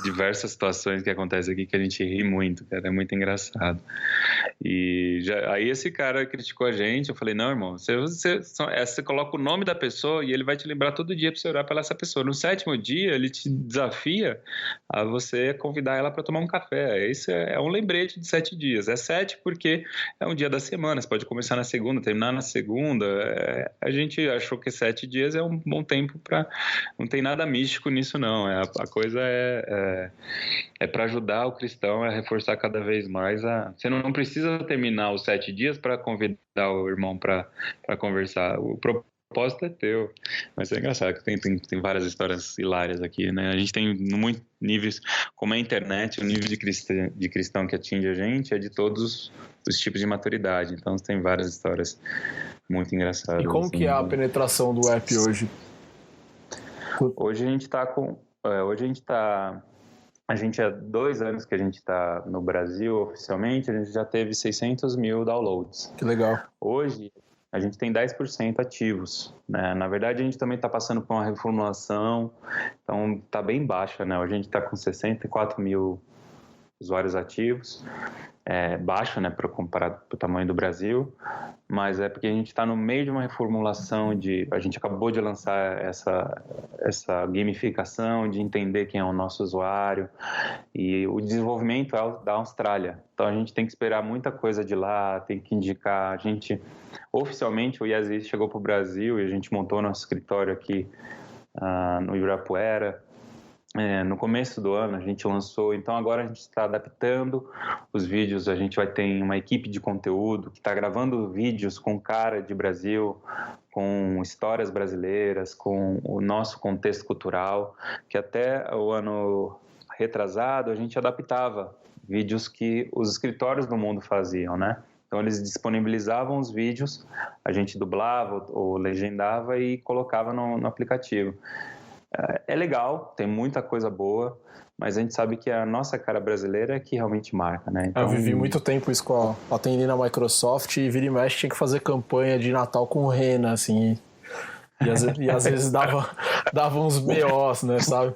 Speaker 3: diversas situações que acontecem aqui que a gente ri muito, cara, é muito engraçado. E aí esse cara criticou a gente, eu falei: não, irmão, você coloca o nome da pessoa e ele vai te lembrar todo dia para você orar pela essa pessoa. No 7º dia, ele te desafia a você convidar ela para tomar um café. Esse é um lembrete de 7 dias. É 7 porque é um dia da semana, você pode começar na segunda, terminar na segunda. A gente achou que 7 dias é um bom tempo não tem nada místico nisso, não. A coisa é para ajudar o cristão a reforçar cada vez mais. Você não precisa terminar os 7 dias para convidar o irmão para conversar. O propósito é teu. Mas é engraçado que tem várias histórias hilárias aqui, né? A gente tem muitos níveis, como a internet, o nível de cristão que atinge a gente é de todos os tipos de maturidade. Então tem várias histórias muito engraçadas.
Speaker 2: E como assim, que é a penetração do app hoje?
Speaker 3: Hoje a gente está com... A gente há 2 anos que a gente está no Brasil oficialmente, a gente já teve 600 mil downloads.
Speaker 2: Que legal.
Speaker 3: Hoje a gente tem 10% ativos, né? Na verdade, a gente também está passando por uma reformulação, então está bem baixa, né? A gente está com 64 mil usuários ativos, baixo, né, comparado com o tamanho do Brasil, mas é porque a gente está no meio de uma reformulação a gente acabou de lançar essa gamificação de entender quem é o nosso usuário, e o desenvolvimento é da Austrália, então a gente tem que esperar muita coisa de lá, tem que indicar, oficialmente o Yes chegou para o Brasil e a gente montou nosso escritório aqui no Ibirapuera. No começo do ano a gente lançou, então agora a gente está adaptando os vídeos, a gente vai ter uma equipe de conteúdo que está gravando vídeos com cara de Brasil, com histórias brasileiras, com o nosso contexto cultural, que até o ano retrasado a gente adaptava vídeos que os escritórios do mundo faziam, né? Então eles disponibilizavam os vídeos, a gente dublava ou legendava e colocava no aplicativo. É legal, tem muita coisa boa, mas a gente sabe que a nossa cara brasileira é que realmente marca, né? Então...
Speaker 2: Eu vivi muito tempo isso atendi na Microsoft e vira e mexe tinha que fazer campanha de Natal com rena, assim. E às vezes dava uns BOs, né, sabe?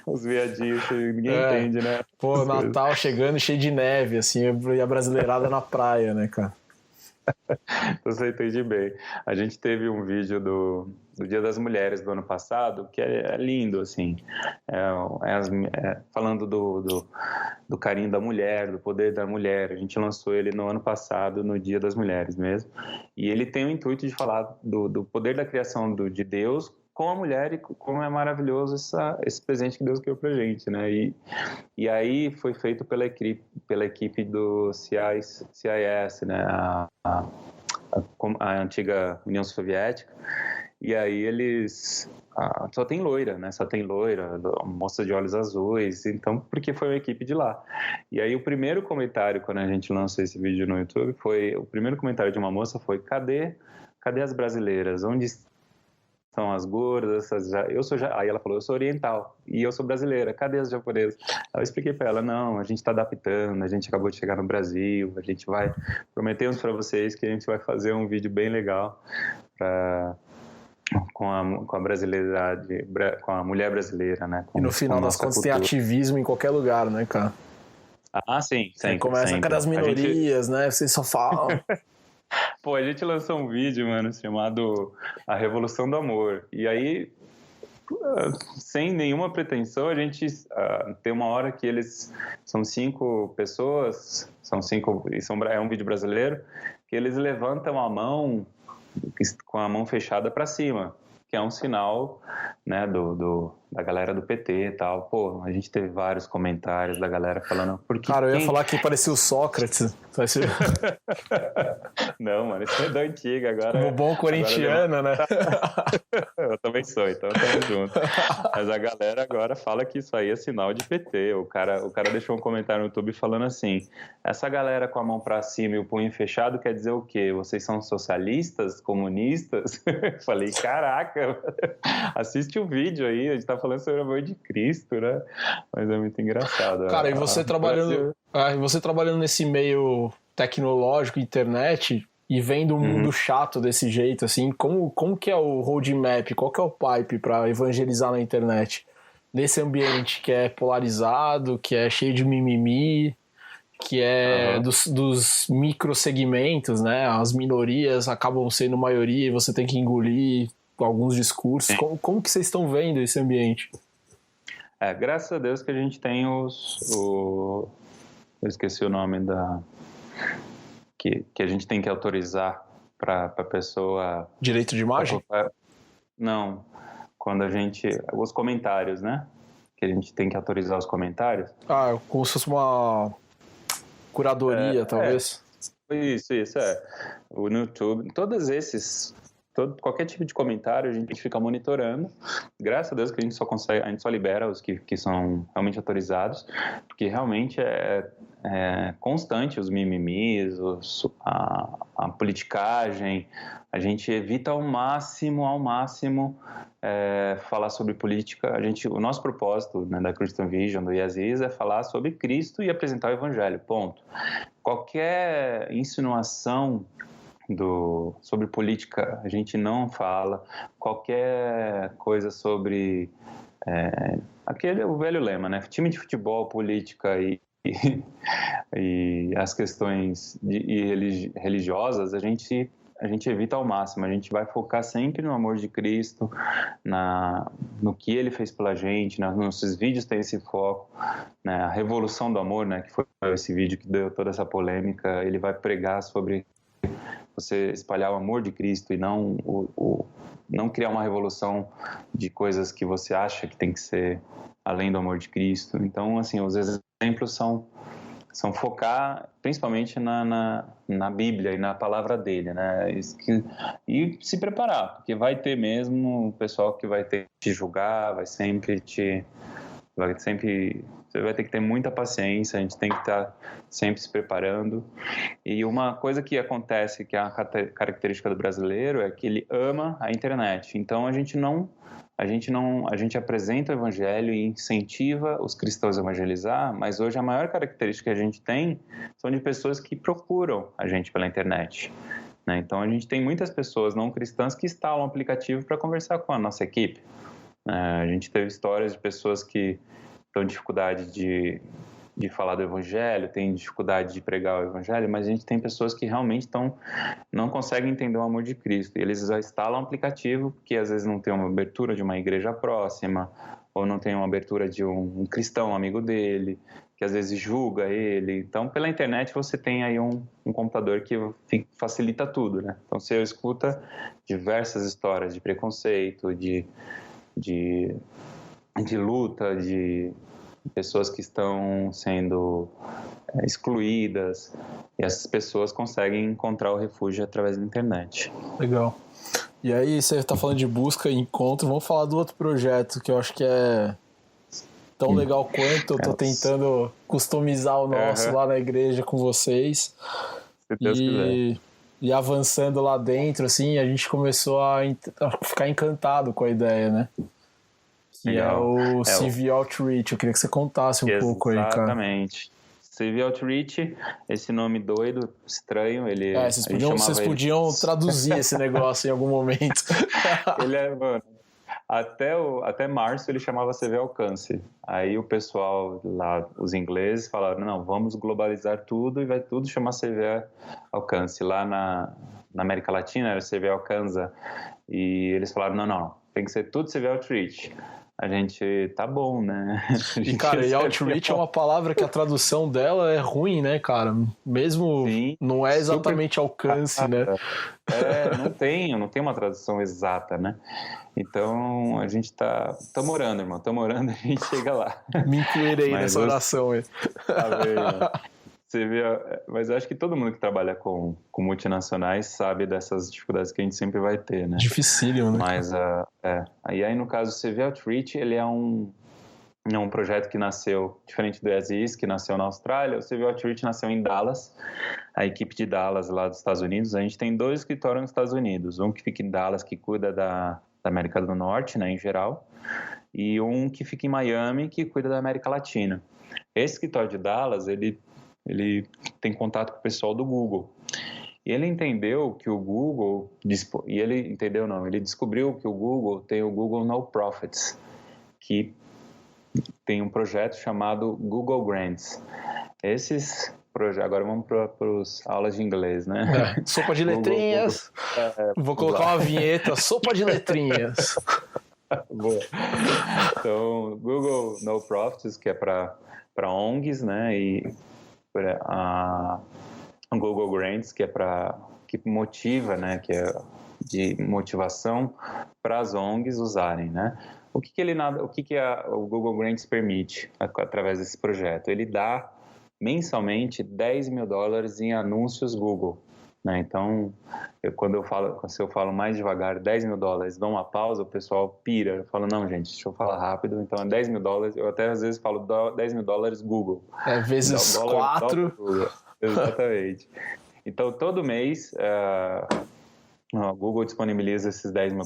Speaker 3: Os viadinhos que ninguém entende, né?
Speaker 2: Pô, Natal chegando cheio de neve, assim, e a brasileirada na praia, né, cara?
Speaker 3: Você entende bem. A gente teve um vídeo do Dia das Mulheres do ano passado, que é lindo, assim, falando do carinho da mulher, do poder da mulher. A gente lançou ele no ano passado, no Dia das Mulheres mesmo, e ele tem o intuito de falar do poder da criação de Deus com a mulher e como é maravilhoso esse presente que Deus criou pra gente, né? E aí foi feito pela equipe do CIS, né? A antiga União Soviética. E aí eles... só tem loira, né? Só tem loira, moça de olhos azuis, então, porque foi uma equipe de lá. E aí o primeiro comentário, quando a gente lançou esse vídeo no YouTube, o primeiro comentário de uma moça foi: cadê as brasileiras? Onde são as gordas? Aí ela falou: eu sou oriental e eu sou brasileira, cadê as japonesas? Aí eu expliquei para ela: não, a gente está adaptando, a gente acabou de chegar no Brasil, a gente prometemos para vocês que a gente vai fazer um vídeo bem legal com a brasileiridade, com a mulher brasileira, né?
Speaker 2: E no final das contas tem ativismo em qualquer lugar, né, cara?
Speaker 3: Sim.
Speaker 2: Você começa com as minorias, né? Vocês só falam...
Speaker 3: Pô, a gente lançou um vídeo, mano, chamado A Revolução do Amor. E aí, sem nenhuma pretensão, a gente tem uma hora que são 5 pessoas, é um vídeo brasileiro, que eles levantam a mão com a mão fechada para cima, que é um sinal, né, da galera do PT e tal. Pô, a gente teve vários comentários da galera falando...
Speaker 2: Cara, eu ia falar que parecia o Sócrates.
Speaker 3: Não, mano, isso é da antiga agora.
Speaker 2: Como bom corintiano, né?
Speaker 3: Eu também sou, então estamos juntos. Mas a galera agora fala que isso aí é sinal de PT. O cara deixou um comentário no YouTube falando assim: essa galera com a mão pra cima e o punho fechado quer dizer o quê? Vocês são socialistas, comunistas? Falei, caraca, assiste o vídeo aí, a gente tá falando sobre o amor de Cristo, né? Mas é muito engraçado.
Speaker 2: Cara, e você trabalhando nesse meio tecnológico, internet, e vendo um mundo chato desse jeito, assim, como que é o roadmap, qual que é o pipe para evangelizar na internet? Nesse ambiente que é polarizado, que é cheio de mimimi, que é dos microsegmentos, né? As minorias acabam sendo maioria e você tem que engolir alguns discursos. Como que vocês estão vendo esse ambiente?
Speaker 3: Graças a Deus que a gente tem eu esqueci o nome que a gente tem que autorizar para a pessoa...
Speaker 2: Direito de imagem?
Speaker 3: Não, os comentários, né? Que a gente tem que autorizar os comentários.
Speaker 2: Como se fosse uma curadoria, talvez.
Speaker 3: Isso, o YouTube, qualquer tipo de comentário a gente fica monitorando. Graças a Deus que a gente só libera os que são realmente autorizados, porque realmente é constante os mimimis, a politicagem. A gente evita ao máximo falar sobre política. O nosso propósito, né, da Christian Vision, do Yes é falar sobre Cristo e apresentar o Evangelho, ponto. Qualquer insinuação sobre política a gente não fala. Qualquer coisa sobre o velho lema, né? Time de futebol, política e as questões religiosas, a gente evita ao máximo. A gente vai focar sempre no amor de Cristo, no que Ele fez pela gente. Nossos vídeos têm esse foco, né? A revolução do amor, né? Que foi esse vídeo que deu toda essa polêmica. Ele vai pregar sobre você espalhar o amor de Cristo e não não criar uma revolução de coisas que você acha que tem que ser além do amor de Cristo. Então, assim, os exemplos são focar principalmente na Bíblia e na palavra dele, né? E se preparar, porque vai ter mesmo o pessoal que vai ter que te julgar, você vai ter que ter muita paciência, a gente tem que estar sempre se preparando. E uma coisa que acontece, que é a característica do brasileiro, é que ele ama a internet. Então a gente apresenta o evangelho e incentiva os cristãos a evangelizar, mas hoje a maior característica que a gente tem são de pessoas que procuram a gente pela internet, né? Então a gente tem muitas pessoas não cristãs que instalam o aplicativo para conversar com a nossa equipe. A gente teve histórias de pessoas que têm dificuldade de falar do evangelho, têm dificuldade de pregar o evangelho, mas a gente tem pessoas que realmente não conseguem entender o amor de Cristo. E eles já instalam um aplicativo porque às vezes não tem uma abertura de uma igreja próxima, ou não tem uma abertura de um cristão amigo dele, que às vezes julga ele. Então, pela internet você tem aí um computador que facilita tudo, né? Então você escuta diversas histórias de preconceito, de luta, de pessoas que estão sendo excluídas, e essas pessoas conseguem encontrar o refúgio através da internet.
Speaker 2: Legal. E aí, você está falando de busca e encontro, vamos falar do outro projeto que eu acho que é tão legal quanto. Eu estou tentando customizar o nosso lá na igreja com vocês.
Speaker 3: Se Deus quiser.
Speaker 2: E avançando lá dentro, assim, a gente começou a ficar encantado com a ideia, né? Que legal. É o CV Outreach. Eu queria que você contasse um pouco aí, cara.
Speaker 3: Exatamente. CV Outreach, esse nome doido, estranho,
Speaker 2: vocês podiam traduzir esse negócio em algum momento.
Speaker 3: Mano, até março ele chamava CV Alcance. Aí o pessoal lá, os ingleses, falaram, não, vamos globalizar tudo e vai tudo chamar CV Alcance. Lá na América Latina era CV Alcanza. E eles falaram, não, tem que ser tudo CV Outreach. A gente, tá bom, né?
Speaker 2: E, cara, e Outreach é uma palavra que a tradução dela é ruim, né, cara? Mesmo sim, não é exatamente alcance, né?
Speaker 3: Não tem uma tradução exata, né? Então, a gente estamos orando, irmão. Estamos orando, a gente chega lá.
Speaker 2: Me incluirei nessa oração aí.
Speaker 3: Tá bem, você vê, mas eu acho que todo mundo que trabalha com multinacionais sabe dessas dificuldades que a gente sempre vai ter, né?
Speaker 2: Dificílimo, né?
Speaker 3: Mas, aí no caso, o CV Outreach, ele é um projeto que nasceu, diferente do As, que nasceu na Austrália. O CV Outreach nasceu em Dallas, a equipe de Dallas lá dos Estados Unidos. A gente tem 2 escritórios nos Estados Unidos, um que fica em Dallas, que cuida da América do Norte, né, em geral, e um que fica em Miami, que cuida da América Latina. Esse escritório de Dallas, ele tem contato com o pessoal do Google. E ele entendeu que o Google... ele descobriu que o Google tem o Google No Profits, que tem um projeto chamado Google Grants. Esses projetos... Agora vamos para as aulas de inglês, né?
Speaker 2: Sopa de letrinhas. Vou colocar uma vinheta, sopa de letrinhas.
Speaker 3: Boa. Então, Google No Profits, que é para ONGs, né? E a Google Grants, que motiva, né, que é de motivação para as ONGs usarem, né? O que o Google Grants permite através desse projeto? Ele dá mensalmente $10 mil em anúncios Google, né? Então, se eu falo mais devagar, $10 mil, dou uma pausa, o pessoal pira. Eu falo, não, gente, deixa eu falar rápido. Então, é $10 mil. Eu até às vezes falo $10 mil Google.
Speaker 2: Vezes 4.
Speaker 3: Exatamente. Então, todo mês, o Google disponibiliza esses $10 mil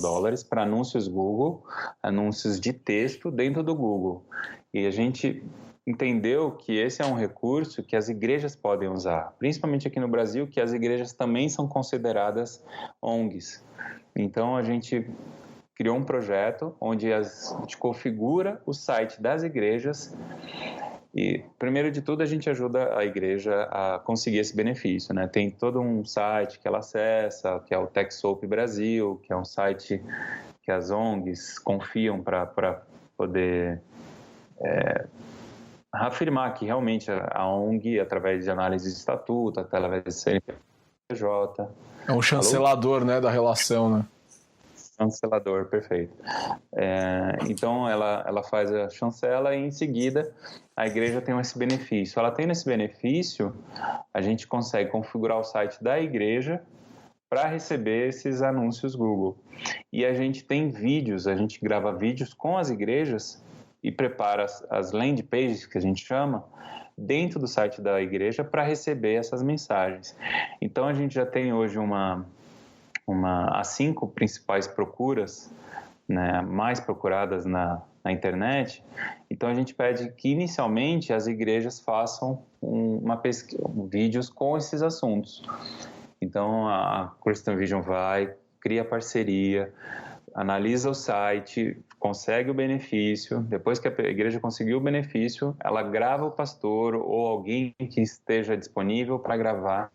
Speaker 3: para anúncios Google, anúncios de texto dentro do Google. E a gente entendeu que esse é um recurso que as igrejas podem usar, principalmente aqui no Brasil, que as igrejas também são consideradas ONGs. Então, a gente criou um projeto onde a gente configura o site das igrejas e, primeiro de tudo, a gente ajuda a igreja a conseguir esse benefício, né? Tem todo um site que ela acessa, que é o TechSoup Brasil, que é um site que as ONGs confiam para poder afirmar que realmente a ONG, através de análise de estatuto, através de CNPJ...
Speaker 2: É um chancelador, né, da relação, né?
Speaker 3: Chancelador, perfeito. Então, ela faz a chancela e, em seguida, a igreja tem esse benefício. Ela tendo esse benefício, a gente consegue configurar o site da igreja para receber esses anúncios Google. E a gente tem vídeos, a gente grava vídeos com as igrejas e prepara as landing pages, que a gente chama, dentro do site da igreja para receber essas mensagens. Então, a gente já tem hoje as 5 principais procuras, né, mais procuradas na internet. Então, a gente pede que, inicialmente, as igrejas façam vídeos com esses assuntos. Então, a Christian Vision cria parceria, analisa o site, consegue o benefício. Depois que a igreja conseguiu o benefício, ela grava o pastor ou alguém que esteja disponível para gravar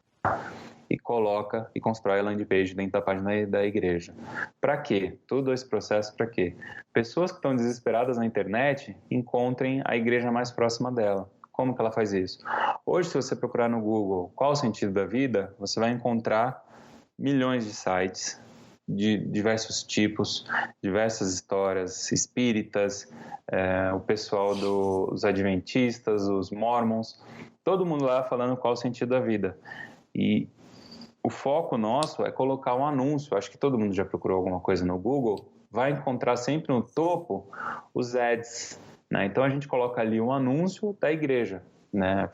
Speaker 3: e coloca e constrói a landing page dentro da página da igreja. Para quê? Todo esse processo para quê? Pessoas que estão desesperadas na internet encontrem a igreja mais próxima dela. Como que ela faz isso? Hoje, se você procurar no Google qual o sentido da vida, você vai encontrar milhões de sites de diversos tipos, diversas histórias espíritas, o pessoal dos adventistas, os mormons, todo mundo lá falando qual o sentido da vida. E o foco nosso é colocar um anúncio. Acho que todo mundo já procurou alguma coisa no Google, vai encontrar sempre no topo os ads, né? Então a gente coloca ali um anúncio da igreja, né?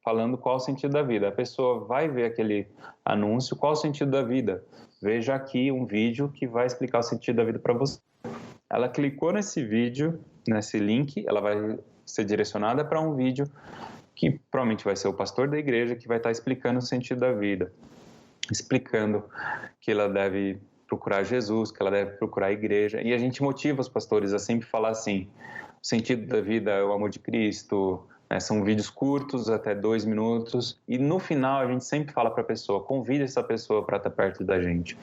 Speaker 3: Falando qual o sentido da vida. A pessoa vai ver aquele anúncio, qual o sentido da vida. Veja aqui um vídeo que vai explicar o sentido da vida para você. Ela clicou nesse vídeo, nesse link, ela vai ser direcionada para um vídeo que provavelmente vai ser o pastor da igreja que vai estar explicando o sentido da vida, explicando que ela deve procurar Jesus, que ela deve procurar a igreja. E a gente motiva os pastores a sempre falar assim: o sentido da vida é o amor de Cristo, né? São vídeos curtos, até 2 minutos, e no final a gente sempre fala para a pessoa: convide essa pessoa para estar perto da gente,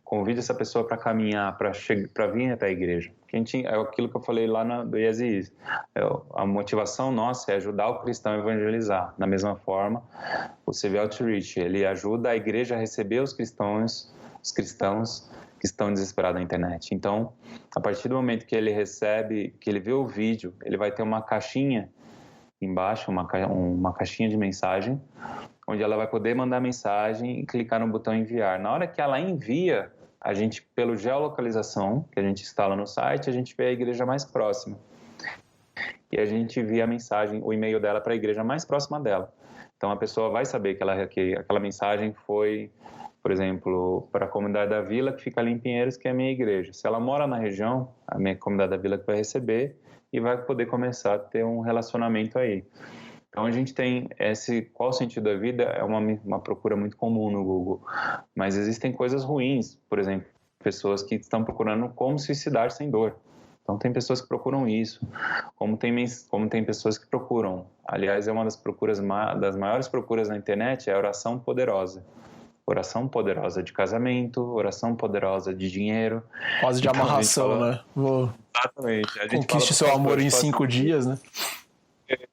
Speaker 3: convide essa pessoa para caminhar, para vir até a igreja. É aquilo que eu falei lá do Yes. A motivação nossa é ajudar o cristão a evangelizar. Da mesma forma, o CV Outreach, ele ajuda a igreja a receber os cristãos que estão desesperados na internet. Então, a partir do momento que ele recebe, que ele vê o vídeo, ele vai ter uma caixinha embaixo, uma caixinha de mensagem, onde ela vai poder mandar mensagem e clicar no botão enviar. Na hora que ela envia, a gente, pelo geolocalização que a gente instala no site, a gente vê a igreja mais próxima. E a gente envia a mensagem, o e-mail dela para a igreja mais próxima dela. Então a pessoa vai saber que aquela mensagem foi, por exemplo, para a comunidade da Vila, que fica ali em Pinheiros, que é a minha igreja. Se ela mora na região, a minha comunidade da Vila que vai receber e vai poder começar a ter um relacionamento aí. Então a gente tem qual o sentido da vida é uma procura muito comum no Google, mas existem coisas ruins, por exemplo, pessoas que estão procurando como suicidar sem dor. Então tem pessoas que procuram isso, como tem pessoas que procuram. Aliás, é uma das maiores procuras na internet, é a oração poderosa. Oração poderosa de casamento, oração poderosa de dinheiro.
Speaker 2: Quase de amarração, né?
Speaker 3: Exatamente.
Speaker 2: Conquiste seu amor em 5 dias, né?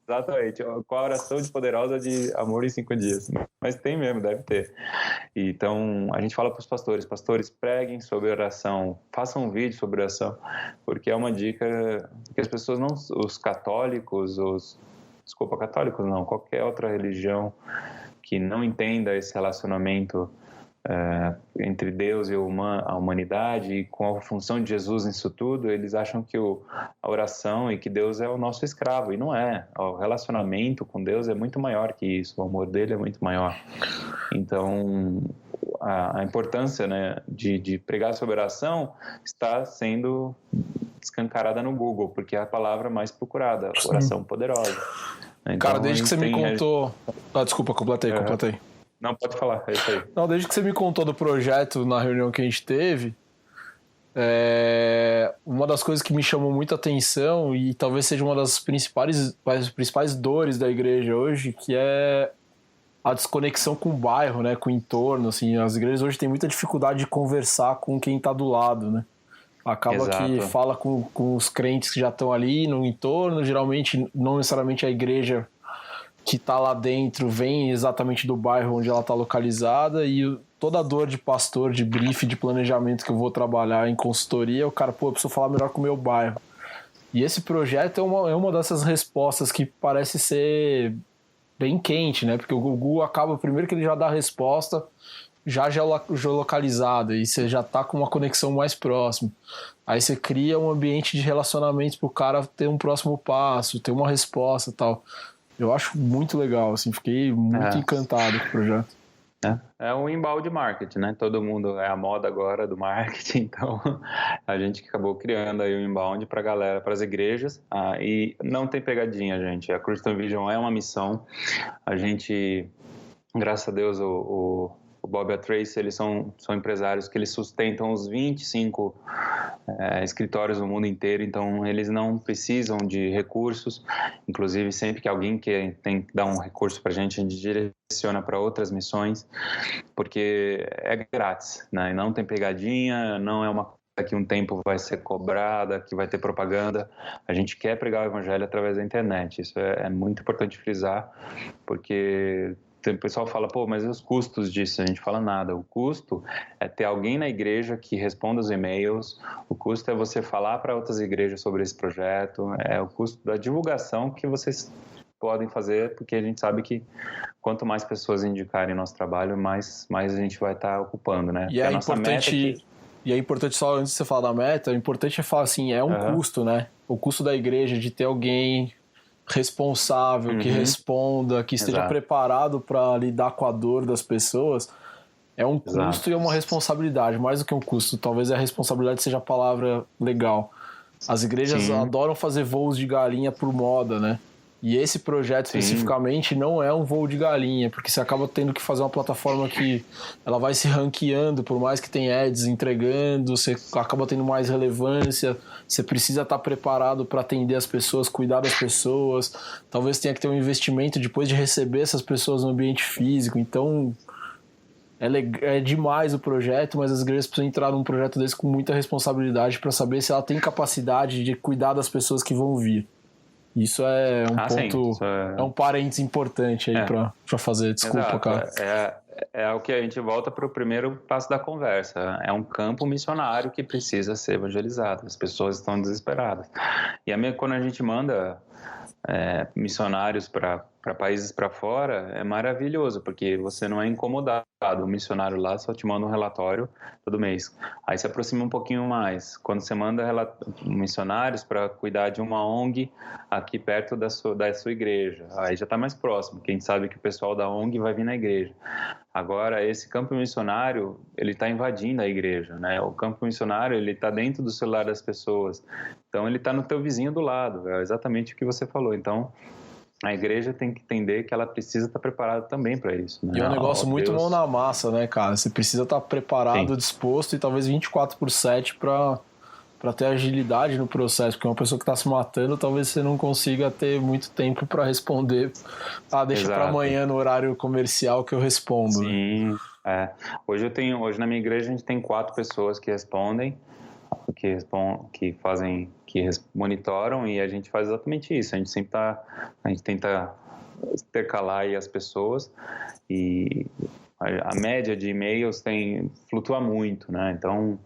Speaker 3: Exatamente. Qual a oração poderosa de amor em 5 dias? Mas tem mesmo, deve ter. Então, a gente fala para os pastores, preguem sobre oração, façam um vídeo sobre oração, porque é uma dica que as pessoas não, os católicos, católicos não, qualquer outra religião que não entenda esse relacionamento entre Deus e a humanidade, e com a função de Jesus nisso tudo, eles acham que a oração e que Deus é o nosso escravo, e não é. O relacionamento com Deus é muito maior que isso, o amor dele é muito maior. Então, a importância, né, de pregar sobre oração está sendo escancarada no Google, porque é a palavra mais procurada, oração poderosa. Então,
Speaker 2: cara, desde que você me contou... desculpa, completei.
Speaker 3: Não, pode falar, é isso aí.
Speaker 2: Não, desde que você me contou do projeto na reunião que a gente teve, uma das coisas que me chamou muita atenção e talvez seja uma das principais dores da igreja hoje, que é a desconexão com o bairro, né, com o entorno, assim, as igrejas hoje têm muita dificuldade de conversar com quem está do lado, né? Acaba
Speaker 3: Exato.
Speaker 2: que fala com os crentes que já estão ali no entorno, geralmente não necessariamente a igreja que está lá dentro vem exatamente do bairro onde ela está localizada, e toda a dor de pastor, de brief, de planejamento que eu vou trabalhar em consultoria, o cara, eu preciso falar melhor com o meu bairro. E esse projeto é uma dessas respostas que parece ser bem quente, né? Porque o Google acaba, primeiro que ele já dá a resposta já geolocalizada, e você já tá com uma conexão mais próxima. Aí você cria um ambiente de relacionamento pro cara ter um próximo passo, ter uma resposta e tal. Eu acho muito legal, assim, fiquei muito encantado com o projeto.
Speaker 3: É um inbound marketing, né? Todo mundo é a moda agora do marketing, então a gente acabou criando aí o inbound para a galera, para as igrejas, e não tem pegadinha, gente. A Christian Vision é uma missão. A gente, graças a Deus, o Bob e a Tracy, eles são empresários que eles sustentam os 25 escritórios no mundo inteiro, então eles não precisam de recursos. Inclusive, sempre que alguém tem que dar um recurso para a gente direciona para outras missões, porque é grátis, né? E não tem pegadinha, não é uma coisa que um tempo vai ser cobrada, que vai ter propaganda. A gente quer pregar o evangelho através da internet. Isso é muito importante frisar, porque o pessoal fala, mas e os custos disso? A gente fala nada. O custo é ter alguém na igreja que responda os e-mails, o custo é você falar para outras igrejas sobre esse projeto, é o custo da divulgação que vocês podem fazer, porque a gente sabe que quanto mais pessoas indicarem nosso trabalho, mais a gente vai estar ocupando, né?
Speaker 2: E é importante... E é importante, só antes de você falar da meta, é importante falar assim, é um custo, né? O custo da igreja de ter alguém responsável, que responda, que esteja preparado para lidar com a dor das pessoas, é um custo e é uma responsabilidade, mais do que um custo, talvez a responsabilidade seja a palavra legal. As igrejas adoram fazer voos de galinha por moda, né? E esse projeto especificamente não é um voo de galinha, porque você acaba tendo que fazer uma plataforma que ela vai se ranqueando, por mais que tenha ads entregando, você acaba tendo mais relevância, você precisa estar preparado para atender as pessoas, cuidar das pessoas, talvez tenha que ter um investimento depois de receber essas pessoas no ambiente físico, então é demais o projeto, mas as igrejas precisam entrar num projeto desse com muita responsabilidade para saber se ela tem capacidade de cuidar das pessoas que vão vir. Isso é um ponto, é um parênteses importante aí pra fazer, desculpa, cara.
Speaker 3: É o que a gente volta para o primeiro passo da conversa, é um campo missionário que precisa ser evangelizado, as pessoas estão desesperadas. E quando a gente manda missionários para países para fora, é maravilhoso, porque você não é incomodado. O missionário lá só te manda um relatório todo mês. Aí se aproxima um pouquinho mais. Quando você manda missionários para cuidar de uma ONG aqui perto da sua igreja, aí já está mais próximo, porque a gente sabe que o pessoal da ONG vai vir na igreja. Agora, esse campo missionário, ele está invadindo a igreja, né? O campo missionário, ele está dentro do celular das pessoas. Então, ele está no teu vizinho do lado. É exatamente o que você falou. Então, a igreja tem que entender que ela precisa estar preparada também para isso, né?
Speaker 2: E é um negócio muito mão na massa, né, cara? Você precisa estar preparado, disposto e talvez 24/7 para ter agilidade no processo, porque uma pessoa que está se matando, talvez você não consiga ter muito tempo para responder. Deixa para amanhã no horário comercial que eu respondo.
Speaker 3: Sim, Hoje na minha igreja a gente tem 4 pessoas que respondem, que monitoram, e a gente faz exatamente isso. A gente tenta intercalar aí as pessoas, e a média de e-mails flutua muito, né? Então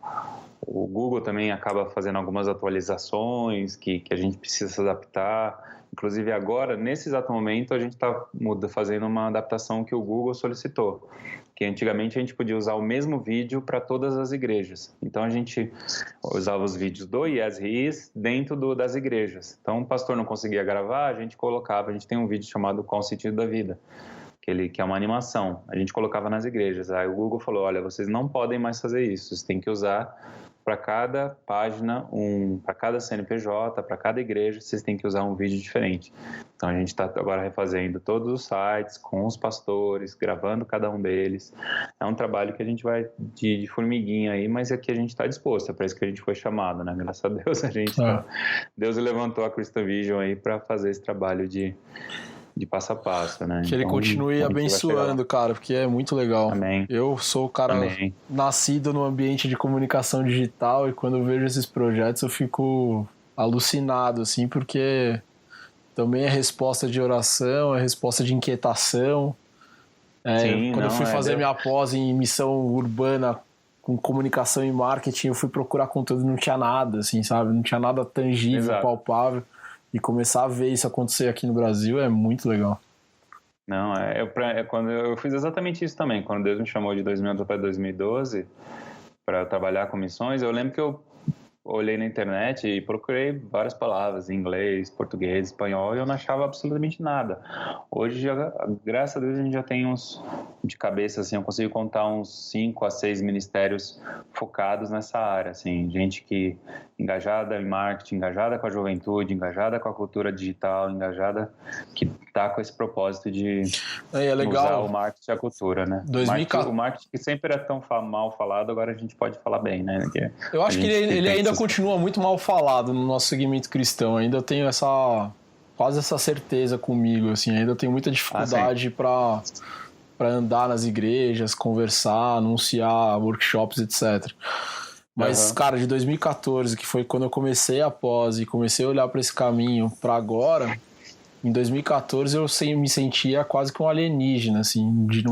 Speaker 3: o Google também acaba fazendo algumas atualizações que a gente precisa se adaptar. Inclusive agora, nesse exato momento, a gente está fazendo uma adaptação que o Google solicitou, que antigamente a gente podia usar o mesmo vídeo para todas as igrejas. Então a gente usava os vídeos do Yes He Is dentro das igrejas. Então o pastor não conseguia gravar, a gente tem um vídeo chamado Qual o Sentido da Vida, que é uma animação, a gente colocava nas igrejas. Aí o Google falou, olha, vocês não podem mais fazer isso, vocês têm que usar para cada página, para cada CNPJ, para cada igreja, vocês têm que usar um vídeo diferente. Então a gente está agora refazendo todos os sites com os pastores, gravando cada um deles. É um trabalho que a gente vai de formiguinha aí, mas é que a gente está disposto, é para isso que a gente foi chamado, né? Graças a Deus Deus levantou a Christian Vision aí para fazer esse trabalho de passo a passo, né?
Speaker 2: Que ele continue abençoando, cara, porque é muito legal.
Speaker 3: Amém.
Speaker 2: Eu sou o cara nascido no ambiente de comunicação digital e quando eu vejo esses projetos eu fico alucinado, assim, porque também é resposta de oração, é resposta de inquietação. Quando eu fui fazer minha pós em missão urbana com comunicação e marketing, eu fui procurar conteúdo e não tinha nada, assim, sabe? Não tinha nada tangível, palpável. E começar a ver isso acontecer aqui no Brasil é muito legal.
Speaker 3: Não, quando eu fiz exatamente isso também. Quando Deus me chamou de 2011 para 2012 para trabalhar com missões, eu lembro que eu olhei na internet e procurei várias palavras em inglês, português, espanhol e eu não achava absolutamente nada. Hoje, graças a Deus, a gente já tem uns, de cabeça, assim, eu consigo contar uns 5 a 6 ministérios focados nessa área, assim, gente que engajada em marketing, engajada com a juventude, engajada com a cultura digital, engajada que tá com esse propósito de usar o marketing e a cultura, né?
Speaker 2: 2014...
Speaker 3: O marketing que sempre é tão mal falado, agora a gente pode falar bem, né?
Speaker 2: Eu acho que ele ainda continua muito mal falado no nosso segmento cristão, ainda tenho quase essa certeza comigo, assim, ainda tenho muita dificuldade para andar nas igrejas, conversar, anunciar workshops, etc. Mas, cara, de 2014, que foi quando eu comecei a pós e comecei a olhar para esse caminho, para agora, em 2014 eu me sentia quase que um alienígena, assim, de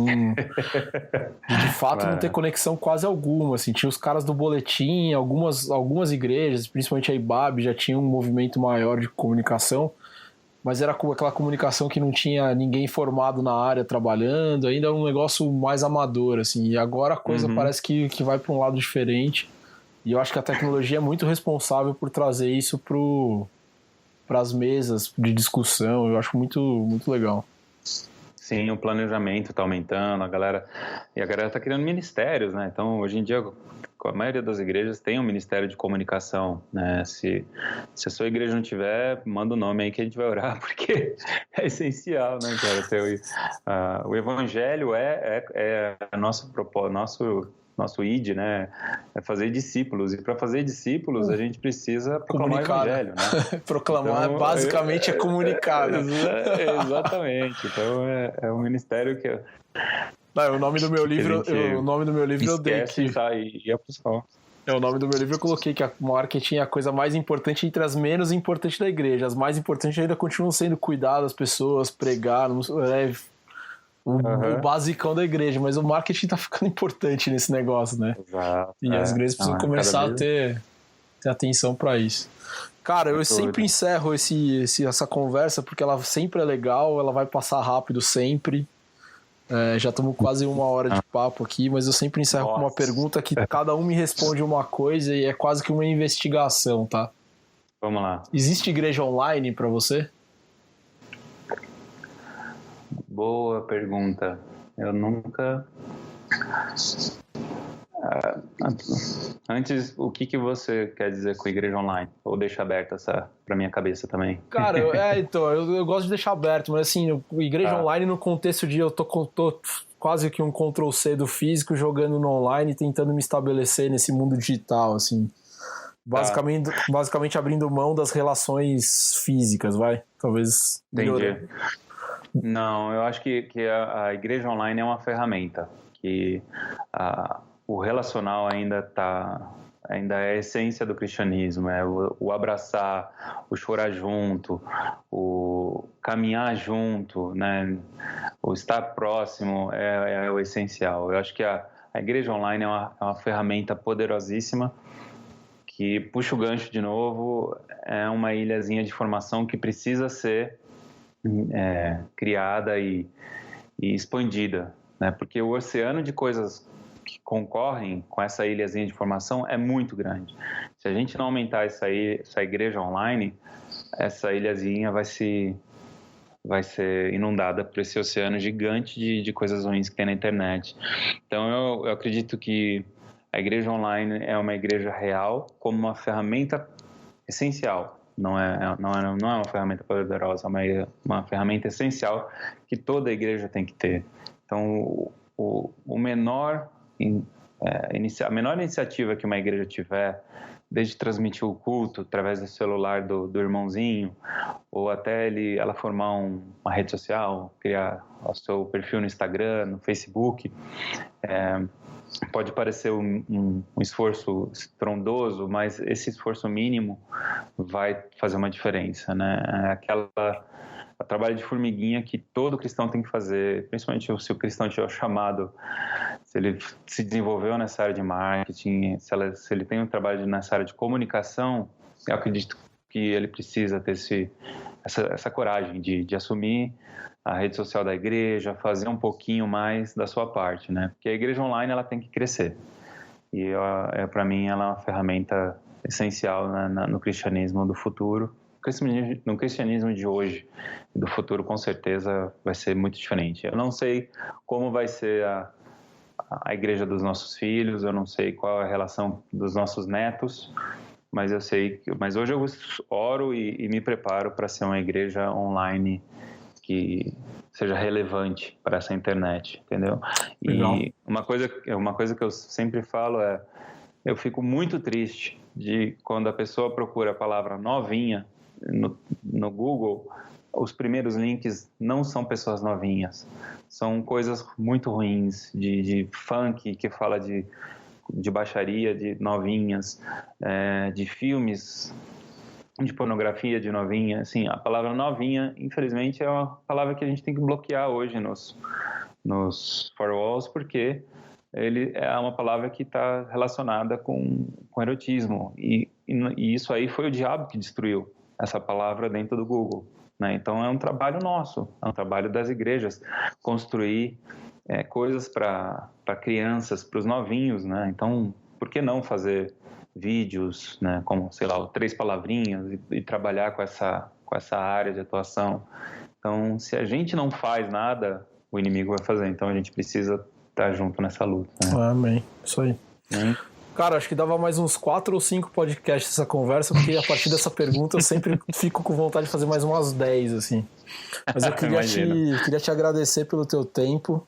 Speaker 2: fato não ter conexão quase alguma, assim, tinha os caras do boletim, algumas igrejas, principalmente a IBAB, já tinha um movimento maior de comunicação, mas era aquela comunicação que não tinha ninguém formado na área trabalhando, ainda um negócio mais amador, assim, e agora a coisa parece que vai para um lado diferente. E eu acho que a tecnologia é muito responsável por trazer isso para as mesas de discussão. Eu acho muito, muito legal.
Speaker 3: Sim, o planejamento está aumentando, a galera está criando ministérios, né? Então, hoje em dia, a maioria das igrejas tem um ministério de comunicação, né? Se a sua igreja não tiver, manda o nome aí que a gente vai orar, porque é essencial, né, cara? O evangelho é nosso ID, né? É fazer discípulos. E para fazer discípulos, a gente precisa proclamar o evangelho, né?
Speaker 2: Proclamar então, basicamente é comunicar, né?
Speaker 3: Exatamente. Então é um ministério que...
Speaker 2: o nome do meu livro eu dei que... O nome do meu livro eu coloquei que a marketing é a coisa mais importante entre as menos importantes da igreja. As mais importantes ainda continuam sendo cuidar das pessoas, pregar, o basicão da igreja, mas o marketing tá ficando importante nesse negócio, né?
Speaker 3: Exato.
Speaker 2: E as igrejas precisam começar a ter atenção para isso. Cara, eu sempre encerro essa conversa porque ela sempre é legal, ela vai passar rápido sempre. Já estamos quase 1 hora de papo aqui, mas eu sempre encerro com uma pergunta que cada um me responde uma coisa e é quase que uma investigação, tá?
Speaker 3: Vamos lá.
Speaker 2: Existe igreja online para você?
Speaker 3: Boa pergunta. Eu nunca... Antes, o que você quer dizer com igreja online? Ou deixa aberta essa pra minha cabeça também?
Speaker 2: Cara, eu gosto de deixar aberto, mas assim, igreja online no contexto de eu tô quase que um Ctrl+C do físico jogando no online e tentando me estabelecer nesse mundo digital, assim. Basicamente abrindo mão das relações físicas, vai? Talvez...
Speaker 3: Entendi. Não, eu acho que a igreja online é uma ferramenta, que o relacional ainda é a essência do cristianismo, é o abraçar, o chorar junto, o caminhar junto, né? O estar próximo é o essencial. Eu acho que a igreja online é uma ferramenta poderosíssima que puxa o gancho de novo, é uma ilhazinha de formação que precisa ser criada e expandida, né? Porque o oceano de coisas que concorrem com essa ilhazinha de formação é muito grande. Se a gente não aumentar essa igreja online, essa ilhazinha vai ser inundada por esse oceano gigante de coisas ruins que tem na internet. Então eu acredito que a igreja online é uma igreja real como uma ferramenta essencial. Não é uma ferramenta poderosa, é uma ferramenta essencial que toda igreja tem que ter. Então, a menor iniciativa que uma igreja tiver, desde transmitir o culto através do celular do irmãozinho, ou até ela formar uma rede social, criar o seu perfil no Instagram, no Facebook, pode parecer um esforço estrondoso, mas esse esforço mínimo vai fazer uma diferença, né? O trabalho de formiguinha que todo cristão tem que fazer, principalmente se o cristão tiver chamado, se ele se desenvolveu nessa área de marketing, se ele tem um trabalho nessa área de comunicação, eu acredito que ele precisa ter essa coragem de assumir a rede social da igreja, fazer um pouquinho mais da sua parte, né? Porque a igreja online ela tem que crescer. E para mim ela é uma ferramenta essencial no cristianismo do futuro. No cristianismo de hoje e do futuro, com certeza, vai ser muito diferente. Eu não sei como vai ser a igreja dos nossos filhos, eu não sei qual é a relação dos nossos netos, mas hoje eu oro e me preparo para ser uma igreja online que seja relevante para essa internet, entendeu?
Speaker 2: Legal.
Speaker 3: E uma coisa que eu sempre falo eu fico muito triste de quando a pessoa procura a palavra novinha no Google, os primeiros links não são pessoas novinhas, são coisas muito ruins, de funk que fala de baixaria de novinhas, de filmes de pornografia de novinha. Assim, a palavra novinha, infelizmente, é uma palavra que a gente tem que bloquear hoje nos firewalls, porque ele é uma palavra que está relacionada com erotismo, e isso aí foi o diabo que destruiu essa palavra dentro do Google, né? Então é um trabalho nosso, é um trabalho das igrejas, construir coisas para crianças, para os novinhos, né? Então, por que não fazer vídeos, né, como, sei lá, 3 palavrinhas e trabalhar com essa área de atuação? Então, se a gente não faz nada, o inimigo vai fazer. Então, a gente precisa estar junto nessa luta, né?
Speaker 2: Amém. Isso aí. Cara, acho que dava mais uns 4 ou 5 podcasts essa conversa, porque a partir dessa pergunta eu sempre fico com vontade de fazer mais umas 10, assim. Mas eu queria te agradecer pelo teu tempo.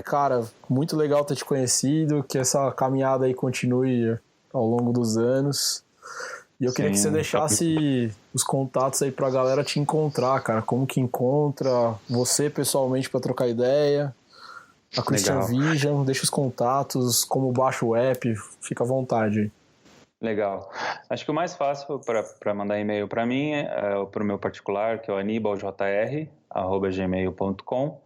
Speaker 2: Cara, muito legal ter te conhecido, que essa caminhada aí continue ao longo dos anos. E eu queria que você deixasse os contatos aí pra galera te encontrar, cara. Como que encontra você pessoalmente pra trocar ideia. A Christian Vision, deixa os contatos, como baixa o app, fica à vontade.
Speaker 3: Legal. Acho que o mais fácil para mandar e-mail para mim é para o meu particular, que é o anibaljr@gmail.com.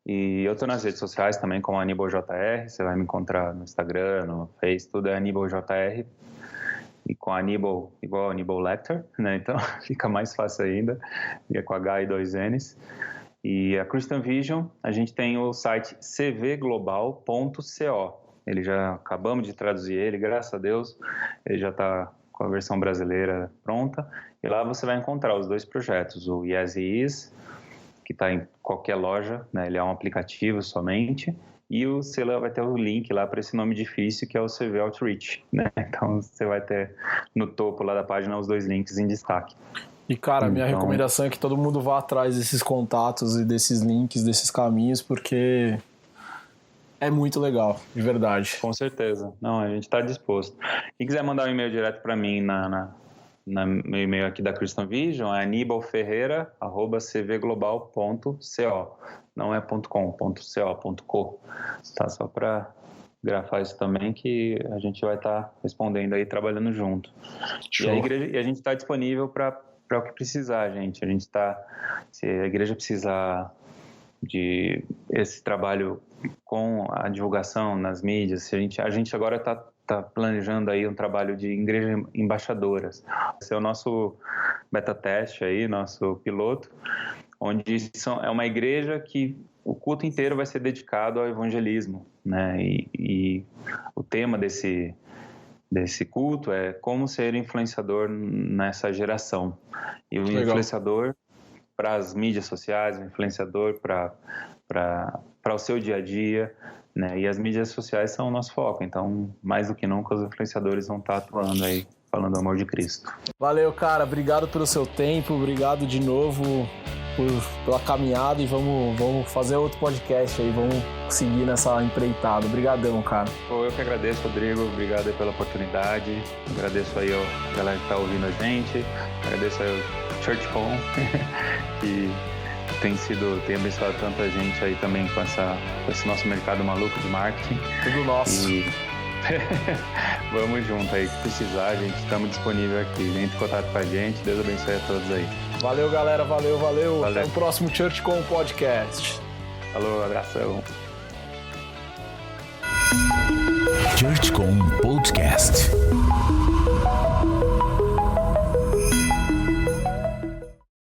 Speaker 3: E eu estou nas redes sociais também como AnibalJR, você vai me encontrar no Instagram, no Face, tudo é AnibalJR. E com Aníbal igual Aníbal Lecter, né? Então fica mais fácil ainda, e é com H e 2 N's. E a Christian Vision, a gente tem o site cvglobal.co. Ele já acabamos de traduzir ele, graças a Deus. Ele já está com a versão brasileira pronta. E lá você vai encontrar os 2 projetos. O Yes He Is, que está em qualquer loja, né? Ele é um aplicativo somente. E você vai ter o link lá para esse nome difícil, que é o CV Outreach, né? Então você vai ter no topo lá da página os 2 links em destaque.
Speaker 2: E, cara, minha recomendação é que todo mundo vá atrás desses contatos e desses links, desses caminhos, porque é muito legal, de verdade.
Speaker 3: Com certeza. Não, a gente está disposto. Quem quiser mandar um e-mail direto para mim meu e-mail aqui da Christian Vision é anibalferreira@cvglobal.co. Não é .com, .co. Tá? Só para grafar isso também, que a gente vai estar respondendo aí, trabalhando junto. Show. E a gente está disponível para o que precisar, gente. Se a igreja precisar de esse trabalho com a divulgação nas mídias, a gente agora está planejando aí um trabalho de igreja embaixadoras. Esse é o nosso beta teste aí, nosso piloto, onde é uma igreja que o culto inteiro vai ser dedicado ao evangelismo, né? E o tema desse culto é como ser influenciador nessa geração. E o influenciador para as mídias sociais, o influenciador para o seu dia a dia, né? E as mídias sociais são o nosso foco, então, mais do que nunca, os influenciadores vão estar atuando aí, falando do amor de Cristo.
Speaker 2: Valeu, cara. Obrigado pelo seu tempo. Obrigado de novo pela caminhada e vamos fazer outro podcast aí. Vamos seguir nessa empreitada. Obrigadão, cara.
Speaker 3: Eu que agradeço, Rodrigo. Obrigado aí pela oportunidade. Agradeço aí a galera que tá ouvindo a gente. Agradeço aí ao ChurchCon, que tem abençoado tanta gente aí também com esse nosso mercado maluco de marketing.
Speaker 2: Tudo nosso.
Speaker 3: E vamos junto aí, se precisar, gente, estamos disponíveis aqui. Entre em contato com a gente. Deus abençoe a todos aí.
Speaker 2: Valeu, galera. Valeu. Até o próximo ChurchCon Podcast.
Speaker 3: Falou, abração.
Speaker 1: ChurchCon Podcast.